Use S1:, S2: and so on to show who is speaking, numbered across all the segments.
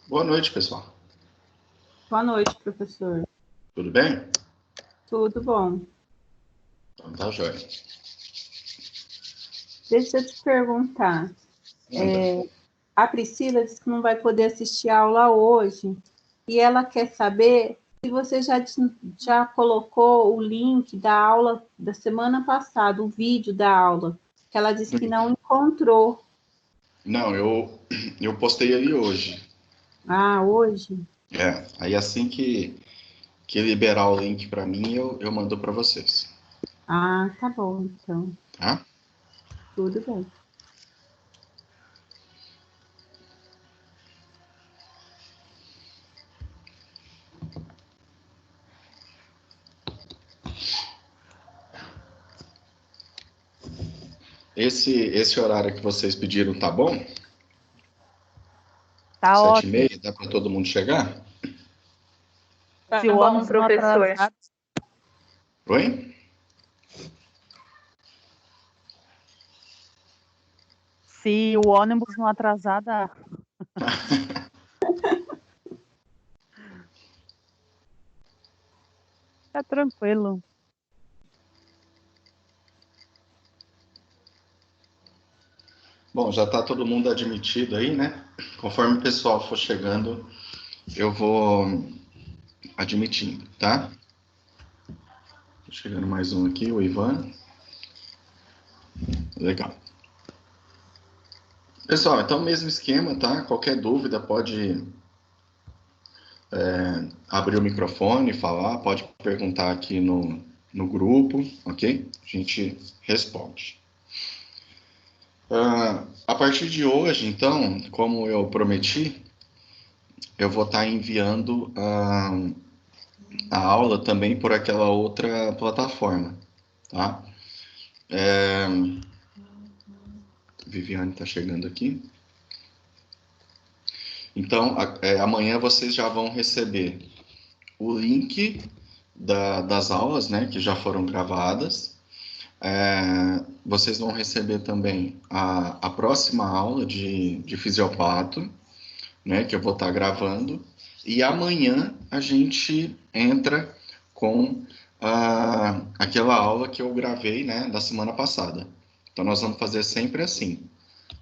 S1: Boa noite, pessoal.
S2: Boa noite, professor.
S1: Tudo bem?
S2: Tudo bom.
S1: Então tá jóia.
S2: Deixa eu te perguntar. A Priscila disse que não vai poder assistir a aula hoje e ela quer saber se você já colocou o link da aula da semana passada, o vídeo da aula, que ela disse que não encontrou.
S1: Não, eu postei ali hoje.
S2: Ah, hoje?
S1: Aí assim que liberar o link para mim, eu mando para vocês.
S2: Ah, tá bom, então.
S1: Tá?
S2: Tudo bem.
S1: Esse horário que vocês pediram tá bom?
S3: Tá ótimo.
S1: 7h30, dá para todo mundo chegar?
S3: Se o ônibus não atrasar.
S1: Oi?
S3: Se o ônibus não atrasar, dá. Tá tranquilo.
S1: Bom, já tá todo mundo admitido aí, né? Conforme o pessoal for chegando, eu vou admitindo, tá? Tô chegando mais um aqui, o Ivan. Legal. Pessoal, então mesmo esquema, tá? Qualquer dúvida pode abrir o microfone, falar, pode perguntar aqui no grupo, ok? A gente responde. A partir de hoje, então, como eu prometi, eu vou estar enviando a aula também por aquela outra plataforma, tá? Viviane está chegando aqui. Então, amanhã vocês já vão receber o link das aulas, né, que já foram gravadas. Vocês vão receber também a próxima aula de fisiopato, né, que eu vou estar gravando. E amanhã a gente entra com aquela aula que eu gravei, né, da semana passada. Então, nós vamos fazer sempre assim.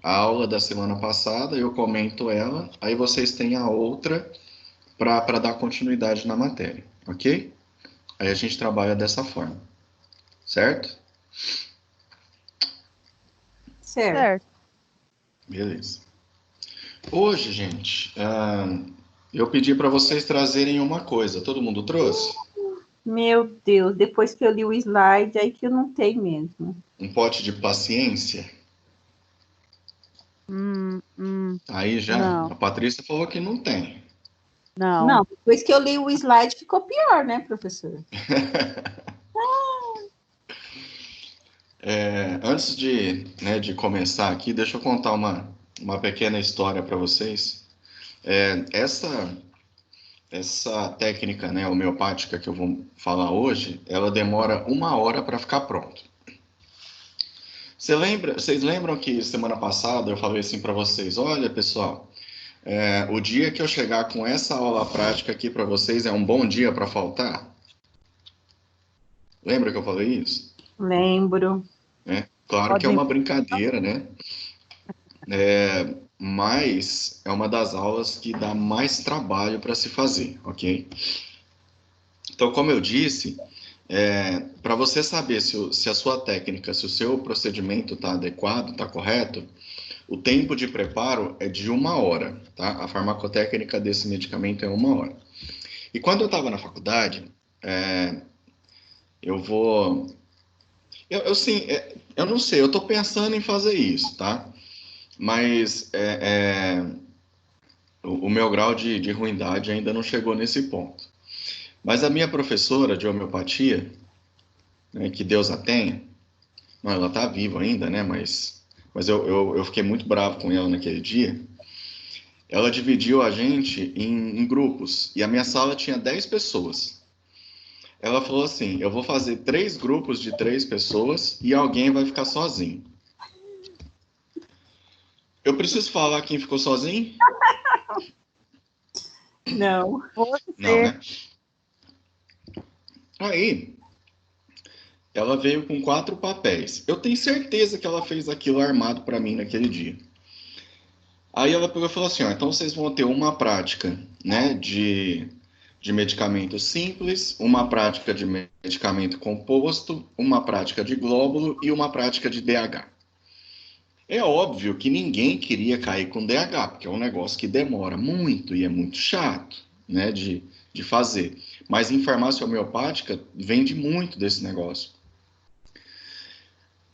S1: A aula da semana passada, eu comento ela, aí vocês têm a outra para dar continuidade na matéria, ok? Aí a gente trabalha dessa forma, certo?
S2: Certo.
S1: Beleza. Hoje, gente, eu pedi para vocês trazerem uma coisa. Todo mundo trouxe?
S2: Meu Deus, depois que eu li o slide, aí que eu não tenho mesmo.
S1: Um pote de paciência? Aí já,
S3: Não.
S1: a Patrícia falou que não tem.
S3: Não.
S2: Depois que eu li o slide, ficou pior, né, professor?
S1: Antes de começar aqui, deixa eu contar uma pequena história para vocês. Essa técnica, né, homeopática que eu vou falar hoje, ela demora 1 hora para ficar pronto. Vocês lembram que semana passada eu falei assim para vocês, olha pessoal, o dia que eu chegar com essa aula prática aqui para vocês é um bom dia para faltar? Lembra que eu falei isso?
S2: Lembro.
S1: Claro que é uma brincadeira, né? Mas é uma das aulas que dá mais trabalho para se fazer, ok? Então, como eu disse, para você saber se a sua técnica, se o seu procedimento está adequado, está correto, o tempo de preparo é de 1 hora, tá? A farmacotécnica desse medicamento é 1 hora. E quando eu estava na faculdade, eu vou... sim, eu não sei, eu estou pensando em fazer isso, tá? Mas o meu grau de ruindade ainda não chegou nesse ponto. Mas a minha professora de homeopatia, né, que Deus a tenha, não, ela está viva ainda, né? Mas eu fiquei muito bravo com ela naquele dia. Ela dividiu a gente em grupos e a minha sala tinha 10 pessoas. Ela falou assim: eu vou fazer 3 grupos de 3 pessoas e alguém vai ficar sozinho. Eu preciso falar quem ficou sozinho?
S2: Não.
S1: Não, né? Aí, ela veio com 4 papéis. Eu tenho certeza que ela fez aquilo armado para mim naquele dia. Aí ela pegou e falou assim, ó, então vocês vão ter uma prática, né, de medicamento simples, uma prática de medicamento composto, uma prática de glóbulo e uma prática de DH. É óbvio que ninguém queria cair com DH, porque é um negócio que demora muito e é muito chato, né, de fazer. Mas em farmácia homeopática vende muito desse negócio.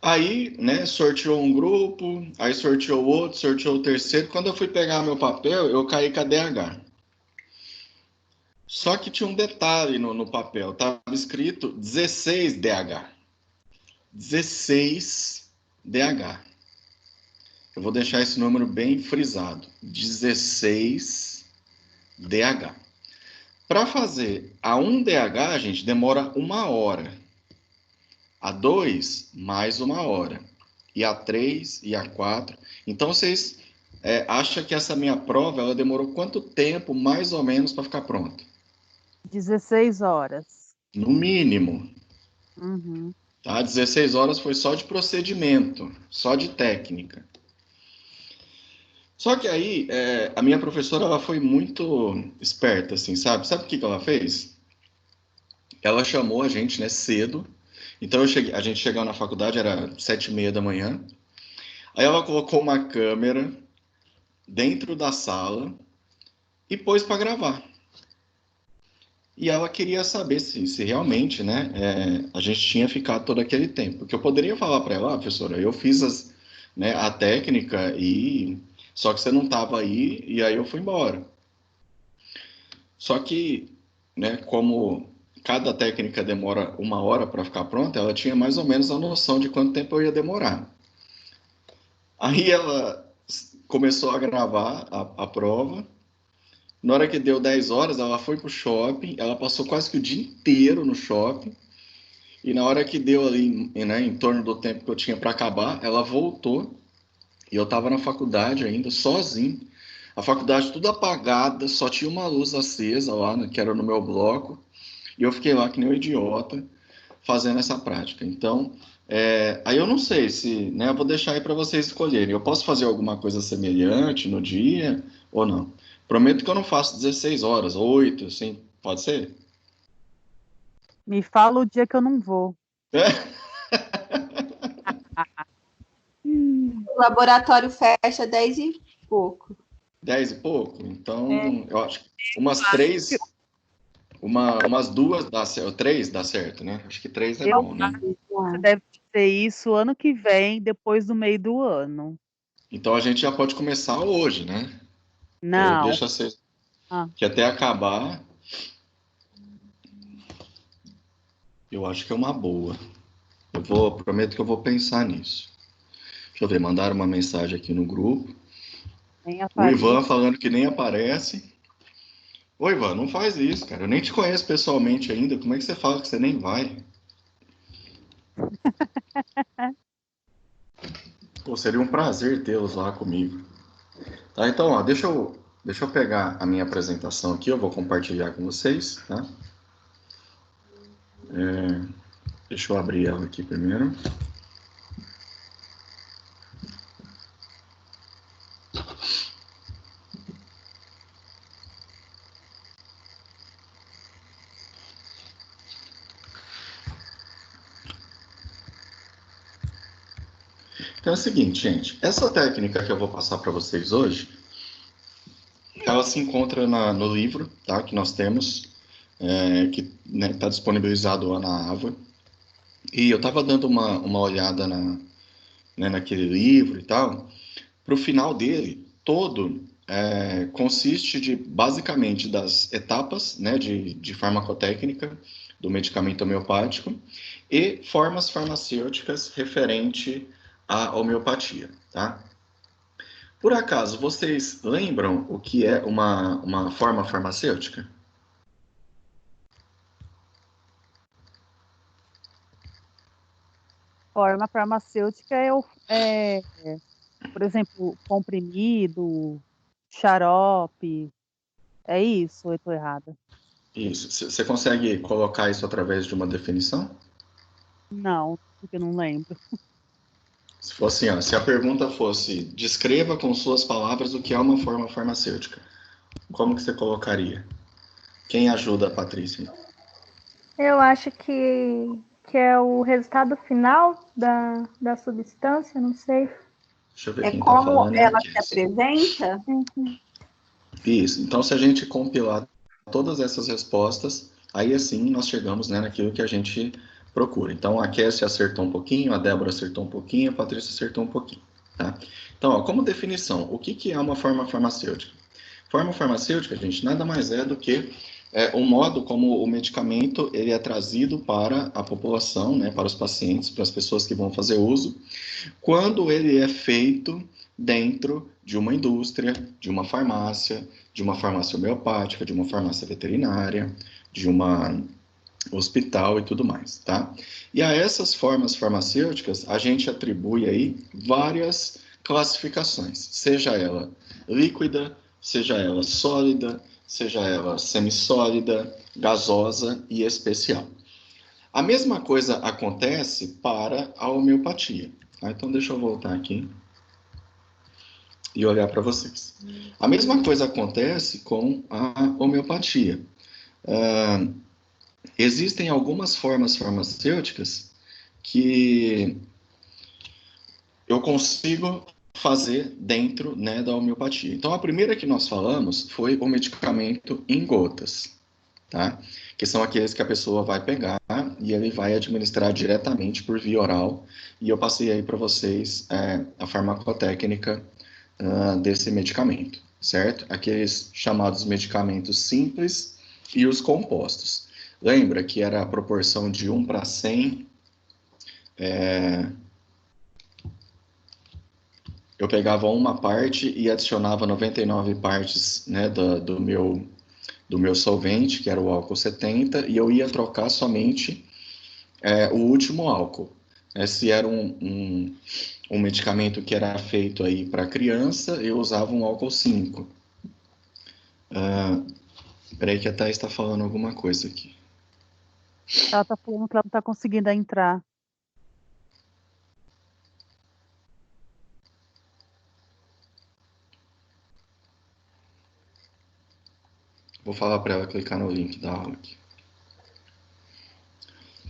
S1: Aí, né, sorteou um grupo, aí sorteou outro, sorteou o terceiro. Quando eu fui pegar meu papel, eu caí com a DH. Só que tinha um detalhe no papel, estava escrito 16 DH. 16 DH. Eu vou deixar esse número bem frisado. 16 DH. Para fazer a 1 DH, gente, demora 1 hora. A 2, mais 1 hora. E a 3 e a 4. Então, vocês acham que essa minha prova, ela demorou quanto tempo, mais ou menos, para ficar pronta?
S4: 16 horas.
S1: No mínimo.
S4: Uhum.
S1: Tá? 16 horas foi só de procedimento, só de técnica. Só que aí, a minha professora, ela foi muito esperta, assim, sabe? Sabe o que ela fez? Ela chamou a gente, né, cedo. Então, a gente chegou na faculdade, era 7h30 da manhã. Aí ela colocou uma câmera dentro da sala e pôs para gravar. E ela queria saber se realmente, né, a gente tinha ficado todo aquele tempo. Porque eu poderia falar para ela, professora, eu fiz né, a técnica e só que você não estava aí e aí eu fui embora. Só que, né, como cada técnica demora 1 hora para ficar pronta, ela tinha mais ou menos a noção de quanto tempo eu ia demorar. Aí ela começou a gravar a prova. Na hora que deu 10 horas, ela foi pro shopping, ela passou quase que o dia inteiro no shopping. E na hora que deu ali, né, em torno do tempo que eu tinha para acabar, ela voltou. E eu estava na faculdade ainda, sozinho. A faculdade tudo apagada, só tinha uma luz acesa lá, né, que era no meu bloco. E eu fiquei lá que nem um idiota, fazendo essa prática. Então, aí eu não sei se, né, eu vou deixar aí para vocês escolherem. Eu posso fazer alguma coisa semelhante no dia ou não? Prometo que eu não faço 16 horas, 8, assim, pode ser?
S4: Me fala o dia que eu não vou.
S2: O laboratório fecha 10 e pouco.
S1: 10 e pouco? Então, eu acho que umas 3, umas 2 dá certo, 3 dá certo, né? Acho que 3 é bom, né?
S4: Você deve ter isso ano que vem, depois do meio do ano.
S1: Então a gente já pode começar hoje, né? Que aí eu
S4: Não.
S1: deixo vocês,
S4: Ah,
S1: que até acabar, eu acho que é uma boa. Prometo que eu vou pensar nisso. Deixa eu ver, mandaram uma mensagem aqui no grupo.
S4: nem
S1: O Ivan
S4: aparece.
S1: falando que nem aparece. Ô Ivan, não faz isso, cara. Eu nem te conheço pessoalmente ainda. Como é que você fala que você nem vai? Pô, seria um prazer tê-los lá comigo. Tá, então, ó, deixa eu pegar a minha apresentação aqui, eu vou compartilhar com vocês, tá? Deixa eu abrir ela aqui primeiro. Então é o seguinte, gente, essa técnica que eu vou passar para vocês hoje, ela se encontra no livro, tá, que nós temos, que está disponibilizado lá na AVA. E eu estava dando uma olhada naquele livro e tal. Para o final dele, todo consiste basicamente das etapas, né, de farmacotécnica do medicamento homeopático e formas farmacêuticas referente à homeopatia, tá? Por acaso, vocês lembram o que é uma forma farmacêutica?
S4: Forma farmacêutica por exemplo, comprimido, xarope. É isso, ou eu tô errada?
S1: Isso. Você consegue colocar isso através de uma definição?
S4: Não, porque eu não lembro.
S1: Se fosse assim, ó, se a pergunta fosse descreva com suas palavras o que é uma forma farmacêutica, como que você colocaria? Quem ajuda a Patrícia?
S3: Eu acho que é o resultado final da substância, não sei.
S1: Deixa eu ver
S2: É
S1: quem está
S2: como
S1: falando, é a
S2: ela se
S1: Kézia.
S2: apresenta?
S1: Isso. Então, se a gente compilar todas essas respostas, aí assim nós chegamos, né, naquilo que a gente procura. Então, a Kézia acertou um pouquinho, a Débora acertou um pouquinho, a Patrícia acertou um pouquinho. Tá? Então, ó, como definição, o que é uma forma farmacêutica? Forma farmacêutica, gente, nada mais é do que o modo como o medicamento ele é trazido para a população, né, para os pacientes, para as pessoas que vão fazer uso, quando ele é feito dentro de uma indústria, de uma farmácia homeopática, de uma farmácia veterinária, de uma hospital e tudo mais, tá? E a essas formas farmacêuticas a gente atribui aí várias classificações, seja ela líquida, seja ela sólida, seja ela semissólida, gasosa e especial. A mesma coisa acontece para a homeopatia. Tá? Então, deixa eu voltar aqui e olhar para vocês. A mesma coisa acontece com a homeopatia. Existem algumas formas farmacêuticas que eu consigo fazer dentro, né, da homeopatia. Então, a primeira que nós falamos foi o medicamento em gotas, tá? Que são aqueles que a pessoa vai pegar e ele vai administrar diretamente por via oral. E eu passei aí para vocês a farmacotécnica desse medicamento, certo? Aqueles chamados medicamentos simples e os compostos. Lembra que era a proporção de 1 para 100? Eu pegava uma parte e adicionava 99 partes, né, do meu solvente, que era o álcool 70, e eu ia trocar somente o último álcool. Se era um medicamento que era feito aí para criança, eu usava um álcool 5. Peraí que a Thais está falando alguma coisa aqui.
S4: Ela tá falando que ela não tá conseguindo entrar.
S1: Vou falar para ela clicar no link da aula aqui.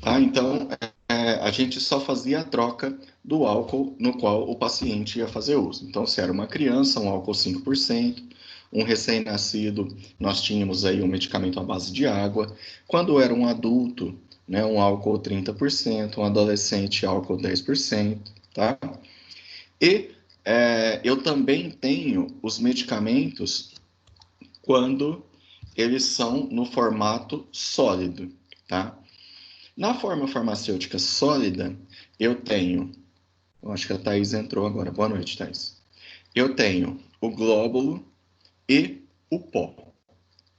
S1: Tá? Então, a gente só fazia a troca do álcool no qual o paciente ia fazer uso. Então, se era uma criança, um álcool 5%, um recém-nascido, nós tínhamos aí um medicamento à base de água. Quando era um adulto, né, um álcool 30%, um adolescente, álcool 10%, tá? E eu também tenho os medicamentos quando eles são no formato sólido, tá? Na forma farmacêutica sólida, eu tenho. Eu acho que a Thais entrou agora. Boa noite, Thais. Eu tenho o glóbulo e o pó,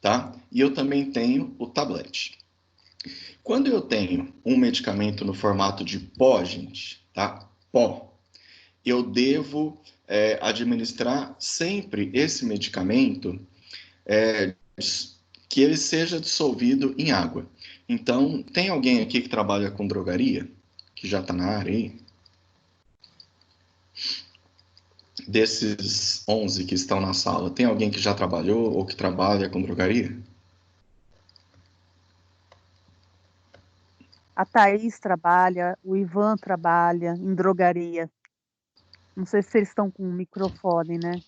S1: tá? E eu também tenho o tablete. Quando eu tenho um medicamento no formato de pó, gente, tá? Pó, eu devo administrar sempre esse medicamento que ele seja dissolvido em água. Então, tem alguém aqui que trabalha com drogaria? Que já está na área aí? Desses 11 que estão na sala, tem alguém que já trabalhou ou que trabalha com drogaria?
S4: A Thaís trabalha, o Ivan trabalha em drogaria. Não sei se eles estão com um microfone, né?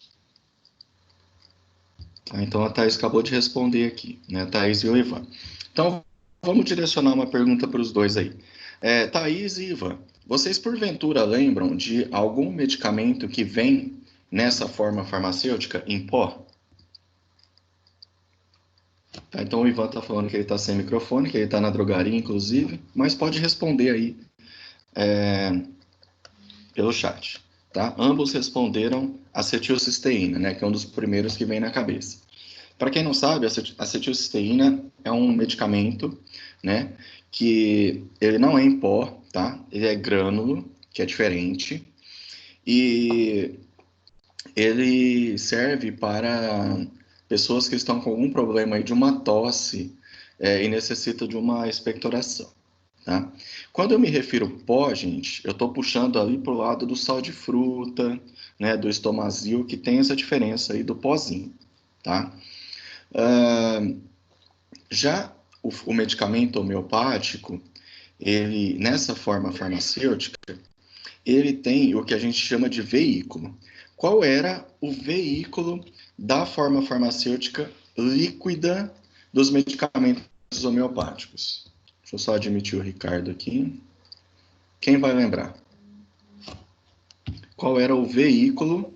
S1: Então, a Thais acabou de responder aqui, né? A Thais e o Ivan. Então, vamos direcionar uma pergunta para os dois aí. Thais e Ivan, vocês porventura lembram de algum medicamento que vem nessa forma farmacêutica em pó? Tá, então o Ivan está falando que ele está sem microfone, que ele está na drogaria, inclusive, mas pode responder aí pelo chat. Tá? Ambos responderam acetilcisteína, né, que é um dos primeiros que vem na cabeça. Para quem não sabe, a acetilcisteína é um medicamento, né, que ele não é em pó, tá? Ele é grânulo, que é diferente, e ele serve para pessoas que estão com algum problema aí de uma tosse e necessitam de uma expectoração. Tá? Quando eu me refiro pó, gente, eu estou puxando ali para o lado do sal de fruta, né, do estomazil, que tem essa diferença aí do pozinho. Tá? Já o medicamento homeopático, ele, nessa forma farmacêutica, ele tem o que a gente chama de veículo. Qual era o veículo da forma farmacêutica líquida dos medicamentos homeopáticos? Deixa eu só admitir o Ricardo aqui. Quem vai lembrar? Qual era o veículo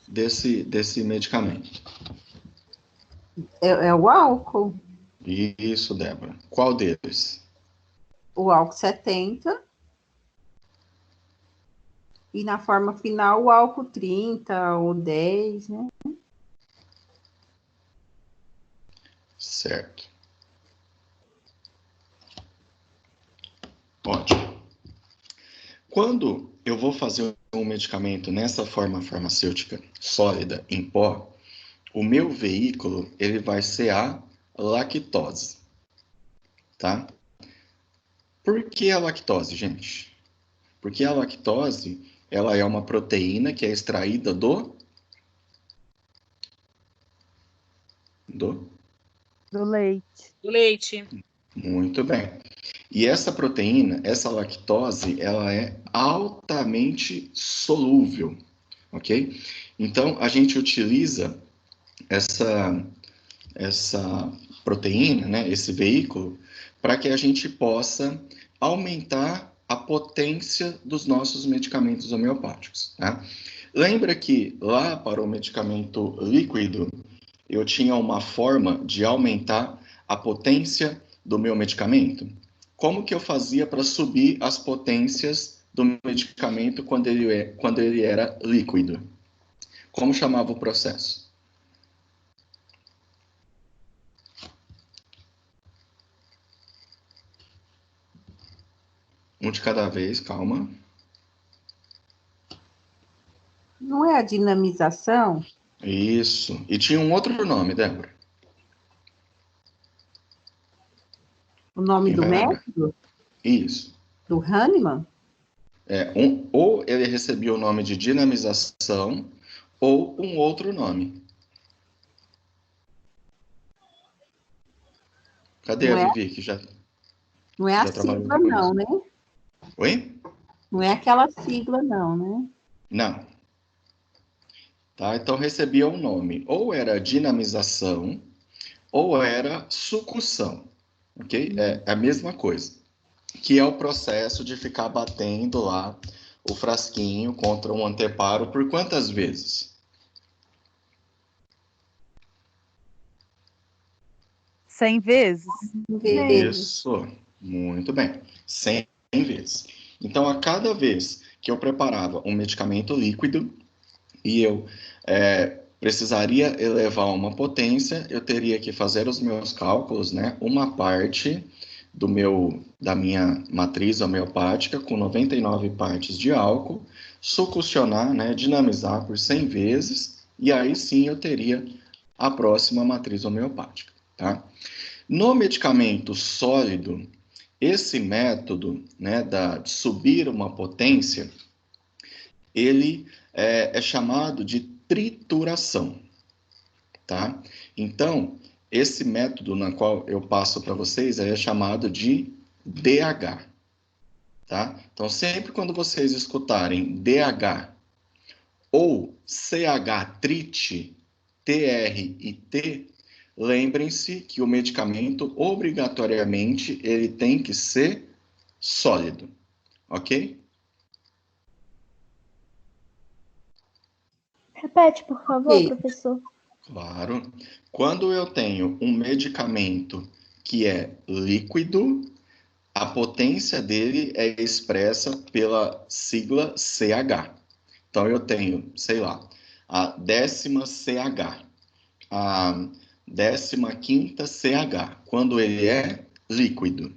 S1: desse medicamento?
S2: É o álcool.
S1: Isso, Débora. Qual deles?
S2: O álcool 70. E na forma final, o álcool 30 ou 10, né?
S1: Certo. Ótimo. Quando eu vou fazer um medicamento nessa forma farmacêutica sólida, em pó, o meu veículo ele vai ser a lactose. Tá? Por que a lactose, gente? Porque a lactose ela é uma proteína que é extraída do
S4: leite.
S5: Leite.
S1: Muito bem. E essa proteína, essa lactose, ela é altamente solúvel, ok? Então, a gente utiliza essa proteína, né, esse veículo, para que a gente possa aumentar a potência dos nossos medicamentos homeopáticos, tá? Lembra que lá para o medicamento líquido, eu tinha uma forma de aumentar a potência do meu medicamento? Como que eu fazia para subir as potências do medicamento quando ele era líquido? Como chamava o processo? Um de cada vez, calma.
S2: Não é a dinamização?
S1: Isso. E tinha um outro nome, Débora.
S2: O nome
S1: Quem
S2: do
S1: vai lembrar?
S2: método?
S1: Isso.
S2: Do Hahnemann?
S1: Ou ele recebia o nome de dinamização ou um outro nome. Cadê
S2: Não
S1: a
S2: é,
S1: Vivi, que já
S2: não é a
S1: trabalhou
S2: sigla,
S1: com
S2: não,
S1: isso?
S2: né?
S1: Oi?
S2: Não é aquela sigla, não, né?
S1: Não. Tá? Então recebia um nome. Ou era dinamização ou era sucussão. Ok? É a mesma coisa. Que é o processo de ficar batendo lá o frasquinho contra um anteparo por quantas vezes?
S4: 100 vezes?
S1: Isso, muito bem. 100 vezes. Então, a cada vez que eu preparava um medicamento líquido e eu precisaria elevar uma potência, eu teria que fazer os meus cálculos, né? Uma parte da minha matriz homeopática com 99 partes de álcool, sucussionar, né? Dinamizar por 100 vezes e aí sim eu teria a próxima matriz homeopática, tá? No medicamento sólido, esse método, né, de subir uma potência, ele é chamado de trituração, tá? Então, esse método na qual eu passo para vocês é chamado de DH, tá? Então, sempre quando vocês escutarem DH ou CH-TRIT, TR e T, lembrem-se que o medicamento, obrigatoriamente, ele tem que ser sólido, ok?
S3: Repete, por favor,
S2: Ok.
S3: professor.
S1: Claro. Quando eu tenho um medicamento que é líquido, a potência dele é expressa pela sigla CH. Então, eu tenho, sei lá, a 10ª CH, a 15ª CH, quando ele é líquido.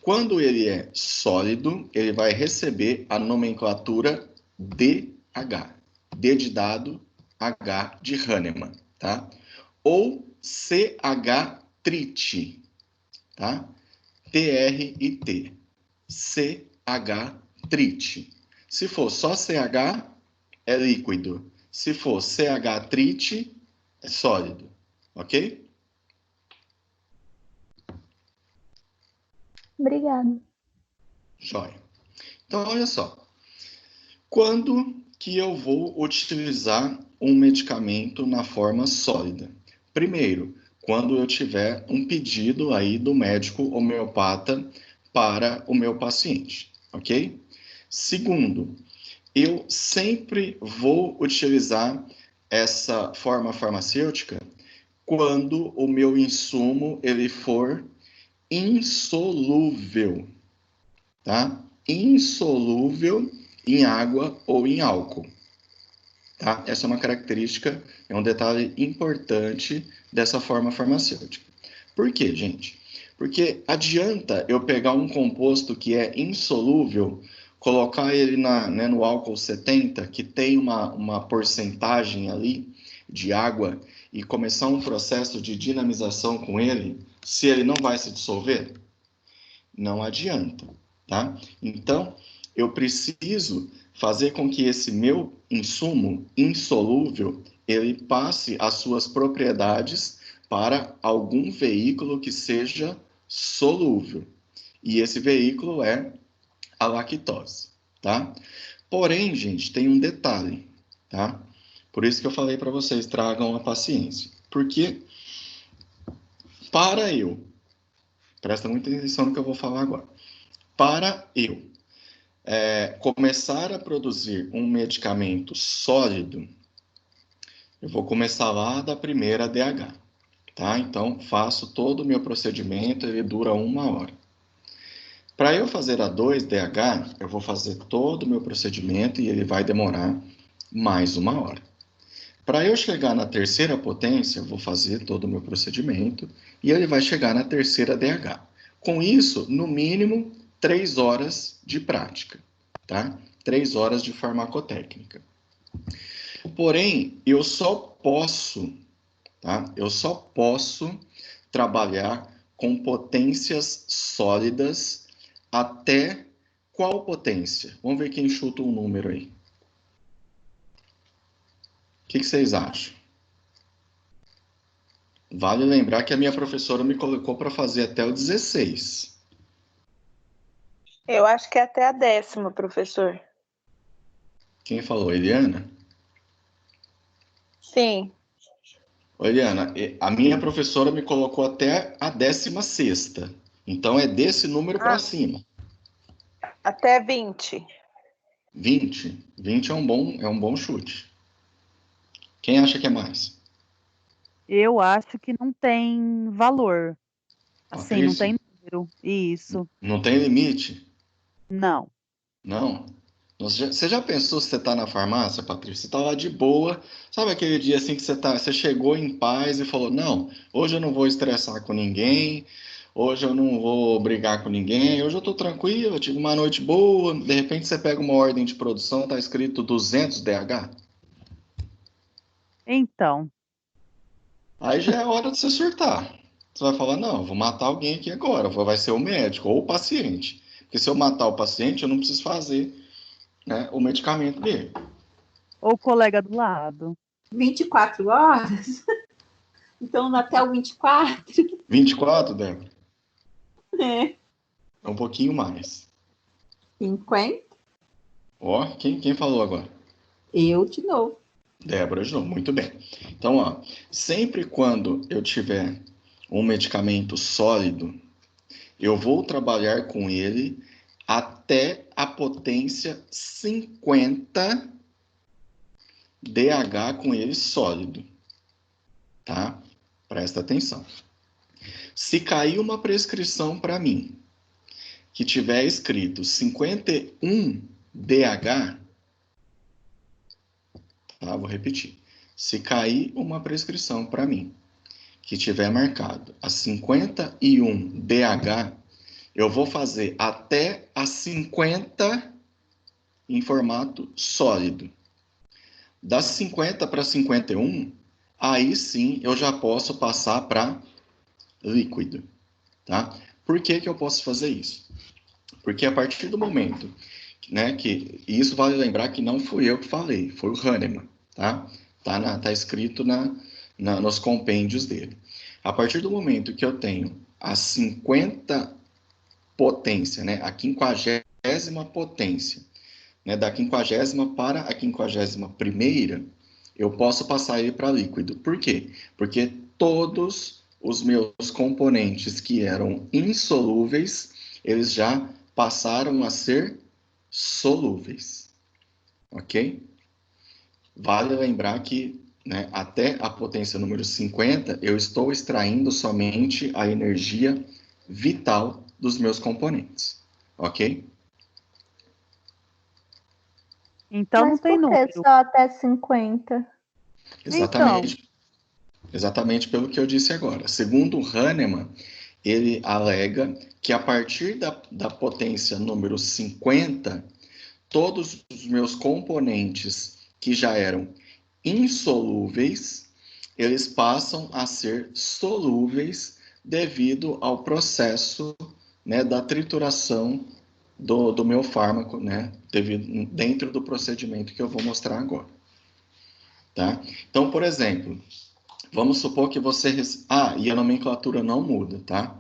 S1: Quando ele é sólido, ele vai receber a nomenclatura DH. D de dado, CH de Hahnemann, tá? Ou CH-trite, tá? TRIT. CH-trite. Se for só CH, é líquido. Se for CH-trite, é sólido. Ok?
S3: Obrigada.
S1: Jóia. Então, olha só. Quando que eu vou utilizar um medicamento na forma sólida? Primeiro, quando eu tiver um pedido aí do médico homeopata para o meu paciente, ok? Segundo, eu sempre vou utilizar essa forma farmacêutica quando o meu insumo ele for insolúvel, tá? Insolúvel em água ou em álcool, tá? Essa é uma característica, é um detalhe importante dessa forma farmacêutica. Por quê, gente? Porque adianta eu pegar um composto que é insolúvel, colocar ele no álcool 70, que tem uma porcentagem ali de água, e começar um processo de dinamização com ele, se ele não vai se dissolver? Não adianta, tá? Então, eu preciso fazer com que esse meu insumo insolúvel, ele passe as suas propriedades para algum veículo que seja solúvel. E esse veículo é a lactose, tá? Porém, gente, tem um detalhe, tá? Por isso que eu falei para vocês, tragam a paciência. Porque para eu, presta muita atenção no que eu vou falar agora. Para eu começar a produzir um medicamento sólido, eu vou começar lá da primeira DH, tá? Então, faço todo o meu procedimento, ele dura 1 hora. Para eu fazer a 2DH, eu vou fazer todo o meu procedimento e ele vai demorar mais 1 hora. Para eu chegar na terceira potência, eu vou fazer todo o meu procedimento e ele vai chegar na terceira DH. Com isso, no mínimo, 3 horas de prática, tá? 3 horas de farmacotécnica. Porém, eu só posso, tá? Eu só posso trabalhar com potências sólidas até qual potência? Vamos ver quem chuta um número aí. O que vocês acham? Vale lembrar que a minha professora me colocou para fazer até o 16.
S5: Eu acho que é até a 10ª, professor.
S1: Quem falou? Eliana?
S5: Sim.
S1: Eliana, a minha professora me colocou até a 16ª. Então é desse número para cima.
S5: Até 20.
S1: 20. 20 é um bom chute. Quem acha que é mais?
S4: Eu acho que não tem valor. Assim, não
S1: Patrícia?
S4: tem número. Isso.
S1: Não tem limite?
S4: Não.
S1: Não. Você já pensou se você está na farmácia, Patrícia? Você está lá de boa. Sabe aquele dia assim que você chegou em paz e falou: Não, hoje eu não vou estressar com ninguém, hoje eu não vou brigar com ninguém, hoje eu estou tranquilo, eu tive uma noite boa. De repente você pega uma ordem de produção, está escrito 200 DH.
S4: Então,
S1: Aí já é hora de você surtar. Você vai falar: Não, vou matar alguém aqui agora. Vai ser o médico ou o paciente. Porque se eu matar o paciente, eu não preciso fazer, né, o medicamento dele.
S4: ou o colega do lado.
S2: 24 horas? Então, até o 24?
S1: 24, Débora?
S2: É.
S1: É um pouquinho mais.
S2: 50?
S1: Ó, quem falou agora?
S2: Eu de novo.
S1: Débora de novo, muito bem. Então, ó, sempre quando eu tiver um medicamento sólido, eu vou trabalhar com ele até a potência 50 DH com ele sólido, tá? Presta atenção. Se cair uma prescrição para mim que tiver escrito 51 DH, tá? Vou repetir. Se cair uma prescrição para mim que tiver marcado a 51 DH, eu vou fazer até a 50 em formato sólido. Das 50 para 51, aí sim eu já posso passar para líquido, tá? Por que que eu posso fazer isso? Porque a partir do momento, né, e isso vale lembrar que não fui eu que falei, foi o Hahnemann, tá? Tá escrito nos compêndios dele. A partir do momento que eu tenho a 50 potência, né, a 50ª potência, né, da 50ª para a 51ª, eu posso passar ele para líquido. Por quê? Porque todos os meus componentes que eram insolúveis, eles já passaram a ser solúveis. Ok? Vale lembrar que, né, até a potência número 50, eu estou extraindo somente a energia vital dos meus componentes. Ok?
S4: Então não
S3: Mas
S4: tem
S3: por que
S4: número.
S3: só até 50?
S4: Então,
S1: Exatamente pelo que eu disse agora. Segundo Hahnemann, ele alega que a partir da potência número 50, todos os meus componentes que já eram insolúveis, eles passam a ser solúveis devido ao processo, né, da trituração do meu fármaco, né, dentro do procedimento que eu vou mostrar agora. Tá? Então, por exemplo, vamos supor que você... e a nomenclatura não muda, tá?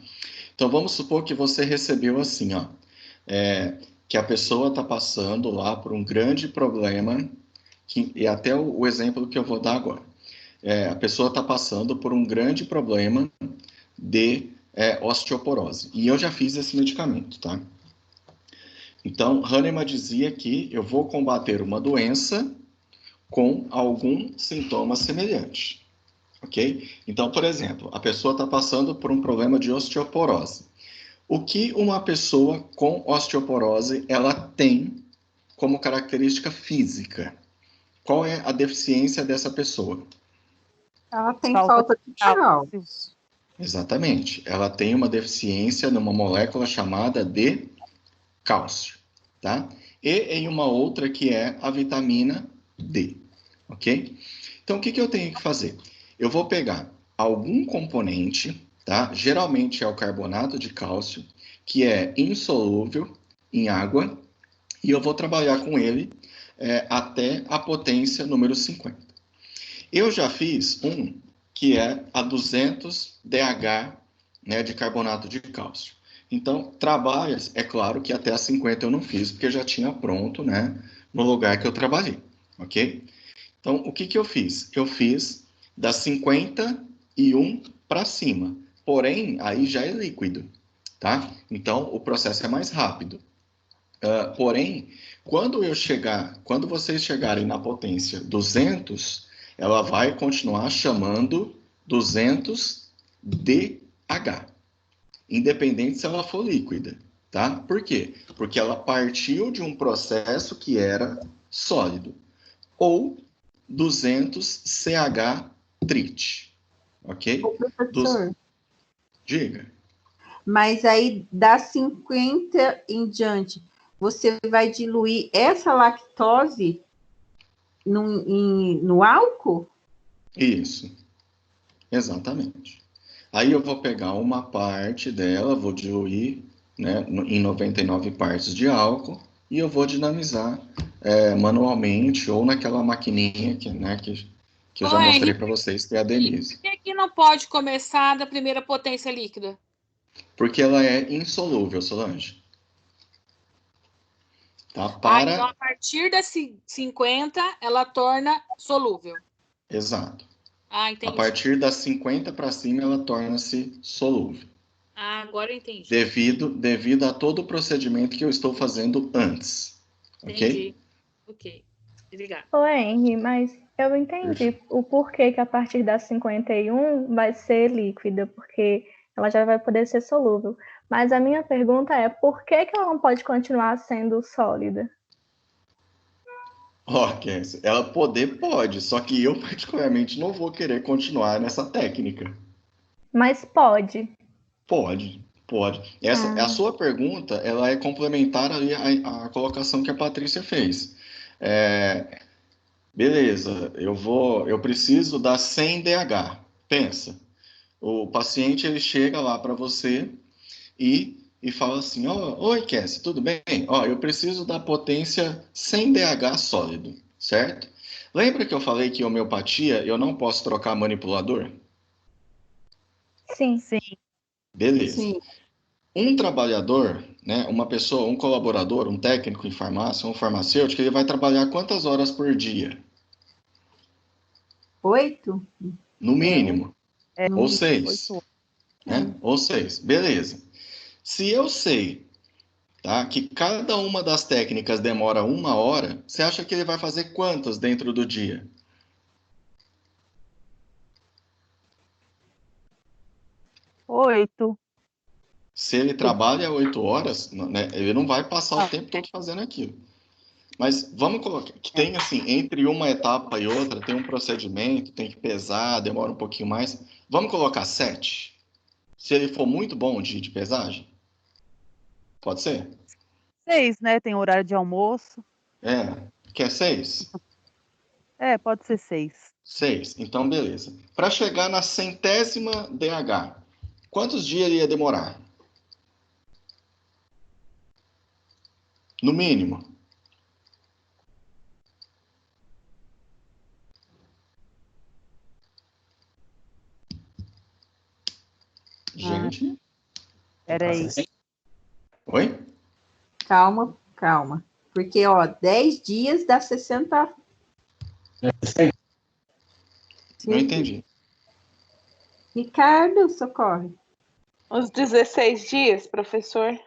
S1: Então, vamos supor que você recebeu assim, ó, que a pessoa está passando lá por um grande problema, e até o exemplo que eu vou dar agora. A pessoa está passando por um grande problema de osteoporose. E eu já fiz esse medicamento, tá? Então, Hahnemann dizia que eu vou combater uma doença com algum sintoma semelhante. Ok? Então, por exemplo, a pessoa está passando por um problema de osteoporose. O que uma pessoa com osteoporose ela tem como característica física? Qual é a deficiência dessa pessoa?
S2: Ela tem
S4: falta
S2: falta de cálcio.
S4: cálcio.
S1: Exatamente. Ela tem uma deficiência numa molécula chamada de cálcio, tá? E em uma outra que é a vitamina D, ok? Então, o que eu tenho que fazer? Eu vou pegar algum componente, tá? Geralmente é o carbonato de cálcio, que é insolúvel em água, e eu vou trabalhar com ele até a potência número 50. Eu já fiz um que é a 200 DH, né, de carbonato de cálcio. Então, trabalhas, é claro que até a 50 eu não fiz, porque já tinha pronto, né, no lugar que eu trabalhei, ok? Então, o que eu fiz? Eu fiz das 51 para cima, porém, aí já é líquido, tá? Então, o processo é mais rápido. Porém, quando vocês chegarem na potência 200, ela vai continuar chamando 200 DH, independente se ela for líquida, tá? Por quê? Porque ela partiu de um processo que era sólido, ou 200 CH trit, ok?
S2: Ô, professor,
S1: Diga.
S2: mas aí das 50 em diante, você vai diluir essa lactose no álcool?
S1: Isso, exatamente. Aí eu vou pegar uma parte dela, vou diluir, né, em 99 partes de álcool e eu vou dinamizar manualmente ou naquela maquininha que eu já
S6: Ô,
S1: mostrei
S6: Henrique,
S1: para vocês, que é a
S6: por
S1: Denise.
S6: que não pode começar da primeira potência líquida?
S1: Porque ela é insolúvel, Solange. Tá?
S6: Então a partir das 50, ela torna solúvel.
S1: Exato. A
S6: Entendi.
S1: partir das 50 para cima, ela torna-se solúvel.
S6: Agora eu entendi.
S1: Devido a todo o procedimento que eu estou fazendo antes.
S6: Entendi.
S1: Ok?
S6: Obrigada.
S3: Ô, Henry, mas eu entendi o porquê que a partir da 51 vai ser líquida, porque ela já vai poder ser solúvel. Mas a minha pergunta é, por que ela não pode continuar sendo sólida?
S1: Ok, ela pode, só que eu particularmente não vou querer continuar nessa técnica.
S3: Mas pode.
S1: Pode. A sua pergunta, ela é complementar ali à colocação que a Patrícia fez. Beleza, eu preciso dar 100 DH. Pensa, o paciente ele chega lá para você e fala assim: oi, Cassie, tudo bem? Eu preciso da potência 100 DH sólido, certo? Lembra que eu falei que homeopatia eu não posso trocar manipulador?
S3: Sim.
S4: Sim.
S1: Beleza.
S2: Sim.
S1: Um trabalhador, né, uma pessoa, um colaborador, um técnico em farmácia, um farmacêutico, ele vai trabalhar quantas horas por dia?
S2: 8?
S1: No mínimo.
S4: É,
S2: No
S1: Ou
S2: mínimo.
S1: 6,
S4: 8
S1: né? Ou 6. Beleza. Se eu sei, tá, que cada uma das técnicas demora 1 hora, você acha que ele vai fazer quantas dentro do dia?
S4: 8.
S1: Se ele trabalha 8 horas, né, ele não vai passar o tempo todo fazendo aquilo. Mas vamos colocar que tem assim, entre uma etapa e outra, tem um procedimento, tem que pesar, demora um pouquinho mais. Vamos colocar 7? Se ele for muito bom de pesagem? Pode ser?
S4: 6, né? Tem horário de almoço.
S1: Quer 6?
S4: É, pode ser 6.
S1: 6. Então, beleza. Para chegar na 100ª DH, quantos dias ele ia demorar? No mínimo. Gente?
S4: Peraí.
S1: Oi?
S2: Calma, calma. Porque, 10 dias dá 60.
S1: Não entendi.
S2: Ricardo, socorre.
S5: Os 16 dias, professor?